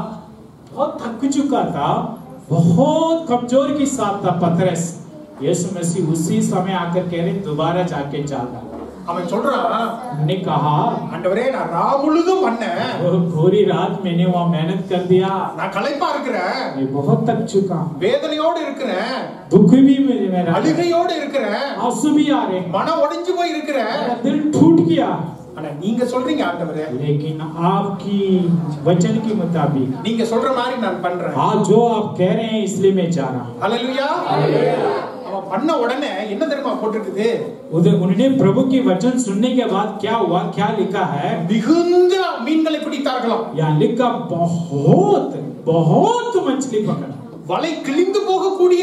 बहुत थक चुका था, बहुत कमजोर के साथ था पतरस. यीशु मसीह उसी समय आकर कह रहे दोबारा जाके जाल डालो. அவன் சொல்றான், ने कहा, ஆண்டவரே நான் ரா முழுதும் பண்ணேன், पूरी रात मैंने वहाँ मेहनत कर दिया, நான் களைப்பா இருக்கிறேன், मैं बहुत थक चुका हूँ, வேதனையோடு இருக்கிறேன், दुख भी मेरा, அழுகையோடு இருக்கிறேன், आंसू भी आ रहे, மனம் உடைஞ்சு போய் இருக்கிறேன், मेरा दिल टूट गया. ஆனா நீங்க சொல்றீங்க ஆண்டவரே, लेकिन आपकी वचन के मुताबिक, நீங்க சொல்ற மாதிரி நான் பண்றேன். हाँ जो आप कह रहे हैं इसलिए मैं जा रहा हूँ. ஹல்லேலூயா. அவன் பண்ண உடனே என்ன தெரியுமா போட்டுருக்குது? उन्होंने प्रभु की वचन सुनने के बाद क्या हुआ, क्या लिखा है? மிகுந்த மீன்களை பிடித்தார்களாம். यहाँ लिखा बहुत मछली पकड़ा. வலை கிழிந்து போகக்கூடிய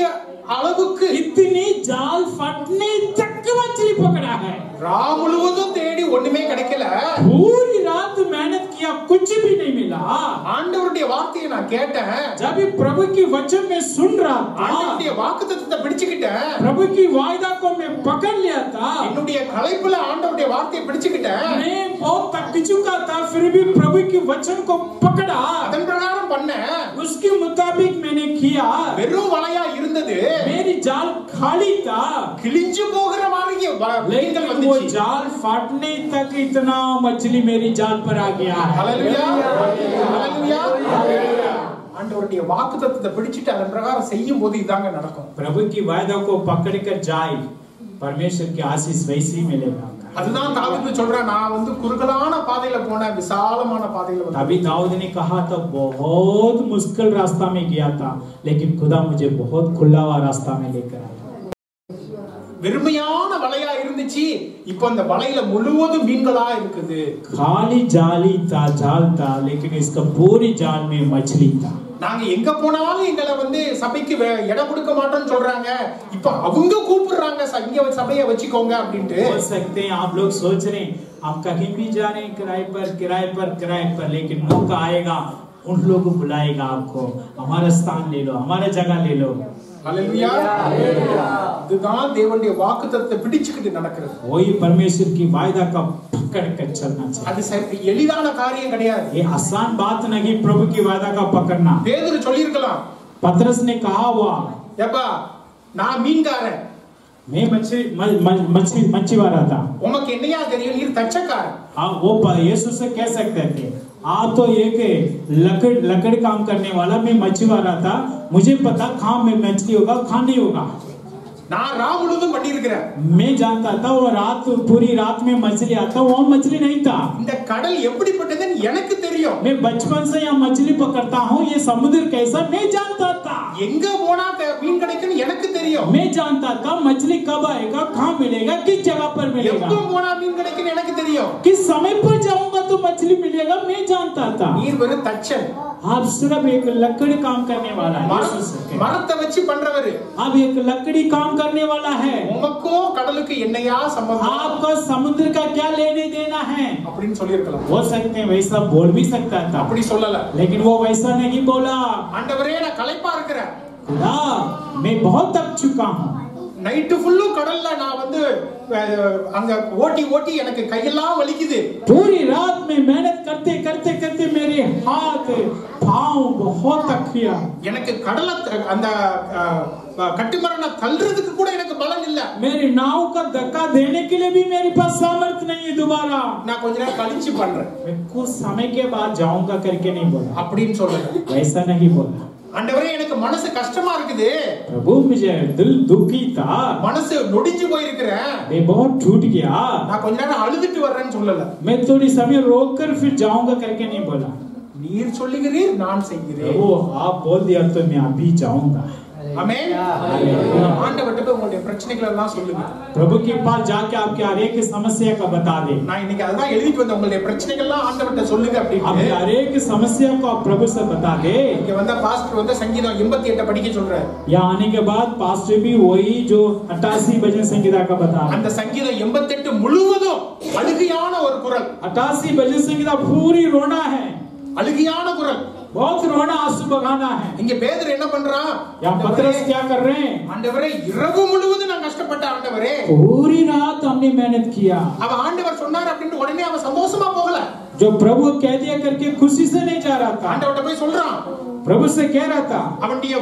அளவுக்கு इतनी जाल फटने तक मछली पकड़ा है. ரா முழுவதும் தேடி ஒண்ணுமே கிடைக்கல. पूरी रात मेहनत किया, कुछ भी नहीं मिला. ஆண்டவருடைய வார்த்தையை நான் கேட்டேன். जब प्रभु की वचन में सुन रहा था, ஆண்டவருடைய வாக்குத்தத்தத்தை பிடிச்சுக்கிட்டேன். प्रभु की वायदा को मैं पकड़ लिया था. என்னுடைய களைப்புல ஆண்டவருடைய வார்த்தையை பிடிச்சுக்கிட்டேன். मैं बहुत थक चुका था, फिर भी प्रभु की वचन को पकड़ा. அதன் பிரகாரம் பண்ணேன். उसके मुताबिक मैंने किया. வெறும் வலையா இருந்தது, मेरी जाल खाली था, கிழிஞ்சு போகிற மாதிரி लेकिन वो जाल फाटने तक इतना मछली मेरी जाल पर आ गया है. ஹல்லேலூயா. ஹல்லேலூயா. ஆண்டவருடைய வாக்குத்தத்தத்தை பிடிச்சிட்டு அதன் பிரகாரம் செய்யும் போது இதாங்க நடக்கும். प्रभु की वायदा को पकड़कर जाए, परमेश्वर की आशीष वैसी मिलेगा. அதுதான் தாவீது சொல்றான், நான் வந்து குறுகலான பாதையில போனேன், விசாலமான பாதையில வந்தேன். तभी दाऊद ने कहा था बहुत मुश्किल रास्ता में गया था, लेकिन खुदा मुझे बहुत खुला हुआ रास्ता में लेकर आया. வெறுமையான வலையா இருந்துச்சு, இப்போ அந்த வலையில முழுவதும் மீன்களா இருக்குது. खाली जाली था, जाल था, लेकिन इसका पूरी जाल में मछली था. நாங்க எங்க போனாலும் எங்களை வந்து சபைக்கு இடம் கொடுக்க மாட்டோம்னு சொல்றாங்க, இப்போ அவங்க கூப்பிடுறாங்க இங்க சபையை வச்சுக்கோங்க அப்படின்ட்டு. हो सकते हैं आप लोग सोच रहे हैं आप कहीं भी जा रहे हैं किराए पर, लेकिन मौका आएगा उन लोगों को बुलाएगा आपको, हमारा स्थान ले लो, हमारा जगह ले लो. ஹல்லேலூயா. இதுதான் தேவனுடைய வாக்குத்தத்தத்தை பிடிச்சுக்கிட்டு நடக்கிறது. वही परमेश्वर की वायदा का पकड़ कर चलना चाहिए. அது எளிதான காரியம் கிடையாது. ये आसान बात नहीं प्रभु की वायदा का पकड़ना. பேதுரு சொல்லியிருக்கலாம், पतरस ने कहा हुआ, ஏப்பா நான் மீன்காரன், मैं मच्छीवारा था। உமக்கு என்னையா தெரியும், நீர் தச்சக்காரன். हाँ, वो यीशु से कह सकते थे आप तो एक लकड़ काम करने वाला, मैं मच्छीवारा था, मुझे पता कहाँ में मछली होगा कहाँ नहीं होगा। நான் ராம் முழுதும் பண்ணியிருக்கிறேன். मैं जानता था वो रात पूरी रात में मछली आता, वो मछली नहीं था। இந்த கடல் எப்படிப்பட்டதுன்னு எனக்கு தெரியும். मैं बचपन से यहाँ मछली पकड़ता हूँ, ये समुद्र कैसा मैं जानता था। எங்க போனா மீன் கிடைக்கும்னு எனக்கு தெரியும். मैं जानता था मछली कब आएगा, कहाँ मिलेगा, किस जगह पर मिलेगा। எப்போ போனா மீன் கிடைக்கும்னு எனக்கு தெரியும். किस समय पर जाऊंगा तो मछली मिलेगा, मैं जानता था। நீர் ஒரு தச்சன். आप सिर्फ एक लकड़ी काम करने वाला है। மரத்தை வச்சு பண்றவரு. अब एक लकड़ी काम करने वाला है। உமக்கோ கடலுக்கு என்னையா சம்பந்தம்? आपको समुद्र का क्या लेने देना है அப்படின்னு சொல்லிருக்கலாம். हो सकते हैं वैसा बोल भी सकता था, அப்படி சொல்லல. लेकिन वो वैसा नहीं बोला। ஆண்டவரே நான் களைப்பா இருக்கிறேன். खुदा मैं बहुत थक चुका हूँ। நைட் ஃபுல்லும் கடல்ல நான் வந்து அங்க ஓட்டி ஓட்டி எனக்கு கையெல்லாம் வலிக்குது. पूरी रात में मेहनत करते करते करते मेरे हाथ पांव बहुत थक गया। எனக்கு கடலை அந்த கட்டுமரனை தள்ளுறதுக்கு கூட எனக்கு பலம் இல்ல. मेरी नाव का धक्का देने के लिए भी मेरे पास सामर्थ्य नहीं है दोबारा। நான் கொஞ்ச நேரம் கழிச்சு பண்றேன். मैं कुछ समय के बाद जाऊंगा करके नहीं बोला, அப்படின்னு சொல்லுங்க. वैसा नहीं बोला। ஆண்டவரே எனக்கு மனசு கஷ்டமா இருக்குது. प्रभु मुझे दिल दुखी था, மனசு நொடிஞ்சு போயிருக்கிறேன். मैं बहुत टूट गया। நான் கொஞ்ச நேரம் அழுதுட்டு வர்றேன்னு சொல்லல. मैं थोड़ी समय रोककर फिर जाऊंगा करके नहीं बोला। நீர் சொல்லுகிறீர் நான் செய்கிறேன். वो आप बोल दिया तो मैं अभी जाऊंगा। ஆமென். ஆண்டவர்கிட்ட உங்களுடைய பிரச்சனைகள் எல்லாம் சொல்லுங்க. प्रभु के पास जाके आपके हर एक समस्या का बता दे। நான் இன்னைக்கு அதான் எழுதிட்டு வந்த உங்களுடைய பிரச்சனைகள் எல்லாம் ஆண்டவர்கிட்ட சொல்லுங்க आपके அப்படின்னு. हर एक समस्या को आप प्रभु से बता दे। இங்க வந்த பாஸ்டர் வந்து சங்கீதம் 88 படிக்க சொல்றாரு. यहाँ आने के बाद पास्टर भी वही जो 88 भजन संगीता का बता रहा है। அந்த சங்கீதம் 88 முழுவதும் அழுகையான ஒரு குரல். 88 भजन संगीता पूरी रोना है, அழுகையான குரல். बहुत रोना आंसू बगाना है। இங்க பேதுரு என்ன பண்றான்? यहाँ पतरस क्या कर रहे हैं? ஆண்டவரே இரவு முழுவதும் நான் கஷ்டப்பட்ட ஆண்டவரே. पूरी रात हमने मेहनत किया। அவ ஆண்டவர் சொன்னார் அப்படினு உடனே அவ சந்தோஷமா போகல. जो प्रभु कह दिया करके खुशी से नहीं जा रहा था, ஆண்டவர்ட்ட போய் சொல்றான். प्रभु से कह रहा था, அவனுடைய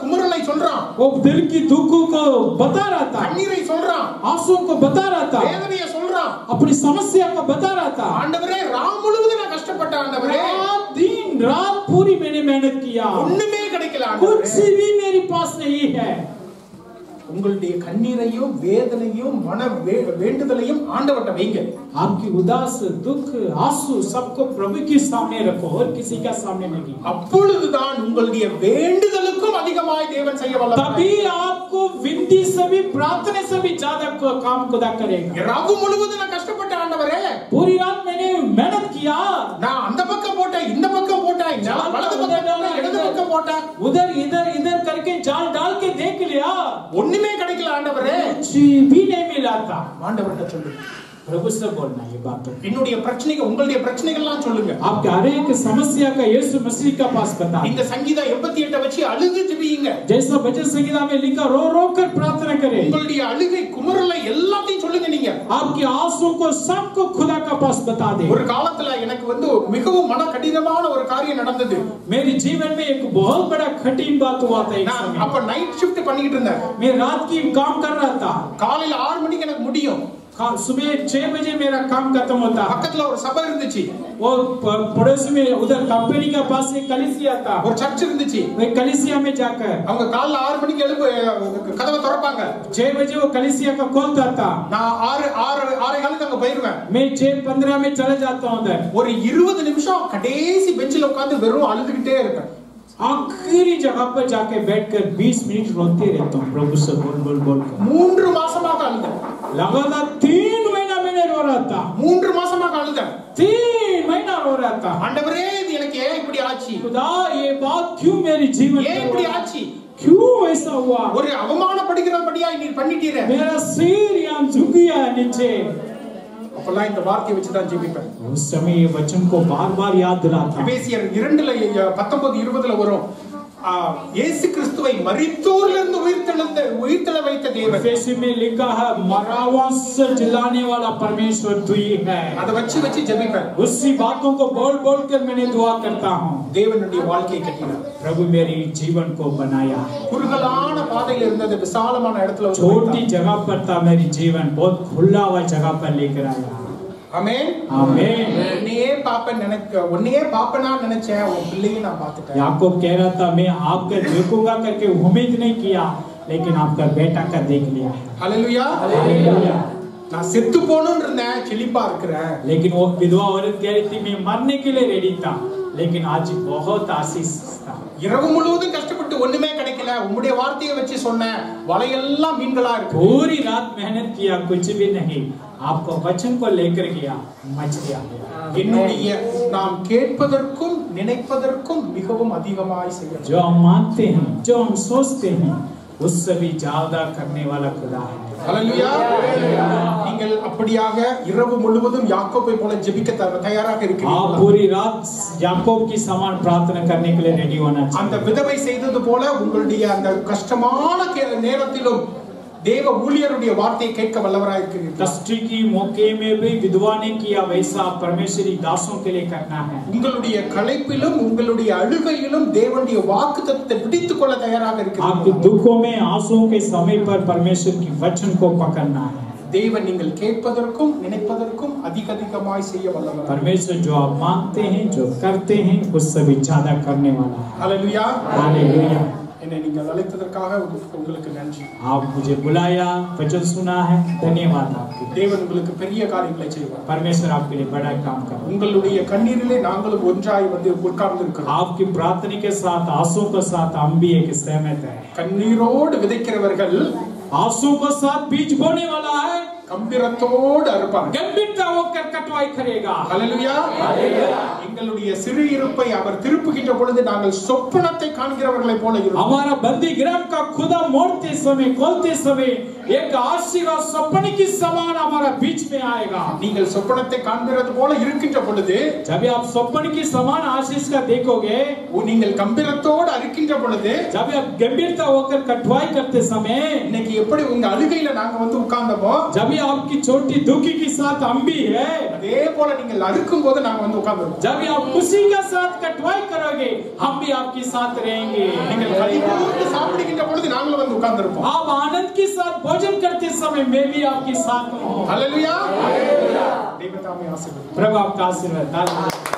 குமுறலை சொல்றான். वो दिल की दुखों को बता रहा था, கண்ணீரை சொல்றான். आंसुओं को बता रहा था, வேதனையை சொல்றான். अपनी समस्या को बता रहा था। ஆண்டவரே ராம் முழுவதும் நான் கஷ்டப்பட்ட ஆண்டவரே. दिन रात पूरी मैंने मेहनत किया, ஒண்ணுமே கிடைக்கல कुछ ஆண்டவரே. भी मेरे पास नहीं है। உங்களுடைய கண்ணீரையும் வேதனையும் மன வேண்டுதலையும் ஆண்டவர்ட்ட வைங்க. आपकी उदास दुख आंसू सबको प्रभु के सामने रखो और किसी का सामने नहीं। அப்பொழுதுதான் உங்களுடைய வேண்டுதலுக்கும் அதிகமாய் தேவன் செய்ய வல்லவர். तभी आपको विनती से भी प्रार्थना से भी ज्यादा काम खुदा करेगा। இரவு முழுவதும் நான் கஷ்டப்பட்ட ஆண்டவரே. पूरी रात मैंने मेहनत किया, நான் அந்த பக்கம் போட்டேன், இந்த பக்கம் போட்டேன், வலது பக்கம் போட்டேன், இடது பக்கம் போட்டேன், उधर इधर इधर करके जाल डाल के देख लिया, ஒண்ணுமே கிடைக்கல ஆண்டவரே. कुछ भी नहीं मिला था। ஆண்டவர்ட்ட சொல்லுங்க. प्रभु से बोलना ये बात। என்னுடைய பிரச்சனைகள் உங்களுடைய பிரச்சனைகள் எல்லாம் சொல்லுங்க. आपके हर एक समस्या का यीशु मसीह का पास बता। இந்த சங்கீதம் 88 வச்சு அழுது ஜெபியுங்க. जैसा भजन संगीता में लिखा रो रो कर प्रार्थना करें। உங்களுடைய அழுகை குமுறலை எல்லாத்தையும் சொல்லுங்க நீங்க. आपकी आंसू को सबको खुदा का पास बता दे। ஒரு காலத்துல எனக்கு வந்து மிகவும் மன கடினமான ஒரு காரியம் நடந்தது. मेरे जीवन में एक बहुत बड़ा कठिन बात हुआ था। एक நான் समय அப்ப நைட் ஷிஃப்ட் பண்ணிட்டு இருந்தேன். मैं रात की काम कर रहा था। காலையில 6 மணிக்கு எனக்கு முடியும். सुबह 6 बजे मेरा काम खत्म होता। பக்கத்துல ஒரு சபை இருந்துச்சு. वो पड़ोस में उधर कंपनी के पास एक कलीसिया था, ஒரு சர்ச் இருந்துச்சு. वो कलीसिया में जाकर அவங்க காலையில 6 மணிக்கு எழுப்பு கதவை திறப்பாங்க. 6 बजे वो कलीसिया का खोलता था। நான் 6:30 அங்க போயிருவேன். मैं 6:15 में चला जाता हूं उधर। ஒரு 20 நிமிஷம் கடைசி பெஞ்சில உட்கார்ந்து வெறும் அழுதுகிட்டே இருப்பேன். आखिरी जगह पर जाके बैठकर 20 मिनट रोते रहता हूँ प्रभु से बोल बोल बोल कर। 3 மாசமாக அழுதேன். लगातार 3 महीना मैंने रो रहा था। 3 மாசமாக அழுதேன். 3 महीना रो रहा था। ஆண்டவரே இது எனக்கு ஏன் இப்படி ஆச்சு? खुदा ये बात क्यों मेरे जीवन ஏன் में இப்படி हुआ? ஆச்சு? क्यों ऐसा हुआ? ஒரு அவமானப்படுகிறபடியா நீ பண்ணிட்டீரே. मेरा सिर यहाँ झुक गया नीचे। அப்பலாம் இந்த வார்த்தையை வச்சு தான் ஜெபிப்பேன். उस समय ये वचन को बार-बार याद दिलाता। எபேசியர் 2:19-20 வரும். இயேசு கிறிஸ்துவை மரித்தோரிலிருந்து உயிர்த்தெழ வைத்த தேவன். इफिसी में लिखा है मरा हुआ से जिलाने वाला परमेश्वर तू ही है. அதை வச்சு ஜெபிப்பேன். उसी बातों को बोल कर मैंने दुआ करता हूँ. தேவனுடைய வாழ்க்கையை கட்டினார். प्रभु मेरे जीवन को बनाया. குறுகலான பாதையில் இருந்தது விசாலமான இடத்துல छोटी जगह पर था मेरी जीवन, बहुत खुला हुआ जगह पर लेकर आया. ஆமென் आमीन. உன்னையே பாப்பனா நினைச்சேன், உன் பிள்ளையை நான் பார்த்துட்டேன். याकूब कह रहा था मैं आपको देखूंगा करके उम्मीद नहीं किया, लेकिन आपका बेटा का देख लिया है. हालेलुया. हालेलुया. நான் செத்து போணும்னு இருந்தேன், செழிப்பா இருக்கிறேன். लेकिन वो विधवा औरत कह रही थी मैं मरने के लिए रेडी था, लेकिन आज बहुत आशीष था. இரவு முழுவதும் கஷ்டப்பட்டு ஒண்ணுமே கிடைக்கல, உம்முடைய வார்த்தையை வச்சு சொன்னேன், வலையெல்லாம் மீன்களா இருக்கு. पूरी रात मेहनत किया, कुछ भी नहीं, आपको वचन को लेकर गया, मछलियां. என்னுடைய நாம் கேட்பதற்கும் நினைப்பதற்கும் மிகவும் அதிகமாய் செய்ய जो हम मानते हैं, जो हम सोचते हैं, उससे भी ज्यादा करने वाला खुदा है. हालेलुया. நீங்கள் அப்படியாக இரவு முழுவதும் யாக்கோபை போல ஜெபிக்க தயாராக आप இருக்கிறீர்களா? पूरी रात याकूब की समान प्रार्थना करने के लिए रेडी होना चाहिए. அந்த விதவை செய்தது போல உங்களுடைய அந்த கஷ்டமான நேரத்திலும் தேவ ஊழியருடைய வார்த்தையை கேட்க வல்லவராய் இருக்கிறீர்கள். कष्ट की मौके में भी विधवा ने किया, वैसा परमेश्वरी दासों के लिए करना है. உங்களுடைய களைப்பிலும் உங்களுடைய அழுகையிலும் தேவனுடைய வாக்குத்தத்தத்தை பிடித்துக் கொள்ள தயாராக आपके இருக்கிறீர்கள். दुखों में, आंसुओं के समय पर परमेश्वर की वचन को पकड़ना है. தேவன் நீங்கள் கேட்பதற்கும் நினைப்பதற்கும் அதிகமாய் செய்ய வல்லவர். परमेश्वर जो आप मानते हैं, जो करते हैं, उससे भी ज्यादा करने वाला है. हालेलुया. हालेलुया. என்னை நீங்கள் அழைத்ததற்காக உங்களுக்கு நன்றி. आप मुझे बुलाया, वचन सुना है, धन्यवाद आपके. தேவன் உங்களுக்கு பெரிய காரியங்களை செய்வார். परमेश्वर आपके लिए बड़ा काम कर. உங்களுடைய கண்ணீரிலே நாங்களும் ஒன்றாய் வந்து உட்கார்ந்து இருக்கிறோம். आपकी प्रार्थना के साथ, आंसुओं के साथ हम भी एक सहमत है. கண்ணீரோடு விதைக்கிறவர்கள் आंसुओं के साथ बीज बोने वाला है, கம்பீரத்தோடு அறுப்பார். गंभीरता होकर कटवाई करेगा. ஹalleluya. எங்களுடைய சிறு இருப்பை அவர் திருப்புகின்ற பொழுது நாங்கள் சொப்பனத்தை காண்கிறவர்களைப் போல இருக்கிறோம். हमारा बंदी गृह का खुदा मोड़ते समय, खोलते समय एक आशीर्वाद सपने की समान हमारा बीच में आएगा. நீங்கள் சொப்பனத்தை காண்கிறது போல இருக்கின்ற பொழுது, जब आप सपने की समान आशीष का देखोगे, நீங்கள் கம்பீரத்தோடு அறுக்கின்ற பொழுது, जब आप गंभीरता होकर कटवाई करते समय, இன்னைக்கு எப்படி உங்க அழுகையில நாங்க வந்து உட்கார்ந்தோமோ, जब आपकी छोटी दुखी के साथ हम भी है, அதே போல நீங்கள் அறுக்கும் போது நாங்க வந்து உட்கார்ந்துருவோம். जब आप खुशी के साथ कटवाई करोगे, हम भी आपके साथ रहेंगे. நீங்கள் கலிகூர்ந்து சாப்பிடுகின்ற பொழுது நாங்களும் வந்து உட்கார்ந்திருப்போம். आप आनंद के साथ भोजन करते समय मैं भी आपके साथ हूँ. ஹalleluya. தேவ தாமே ஆசீர்வதிப்பார். प्रभु आपका आशीर्वाद.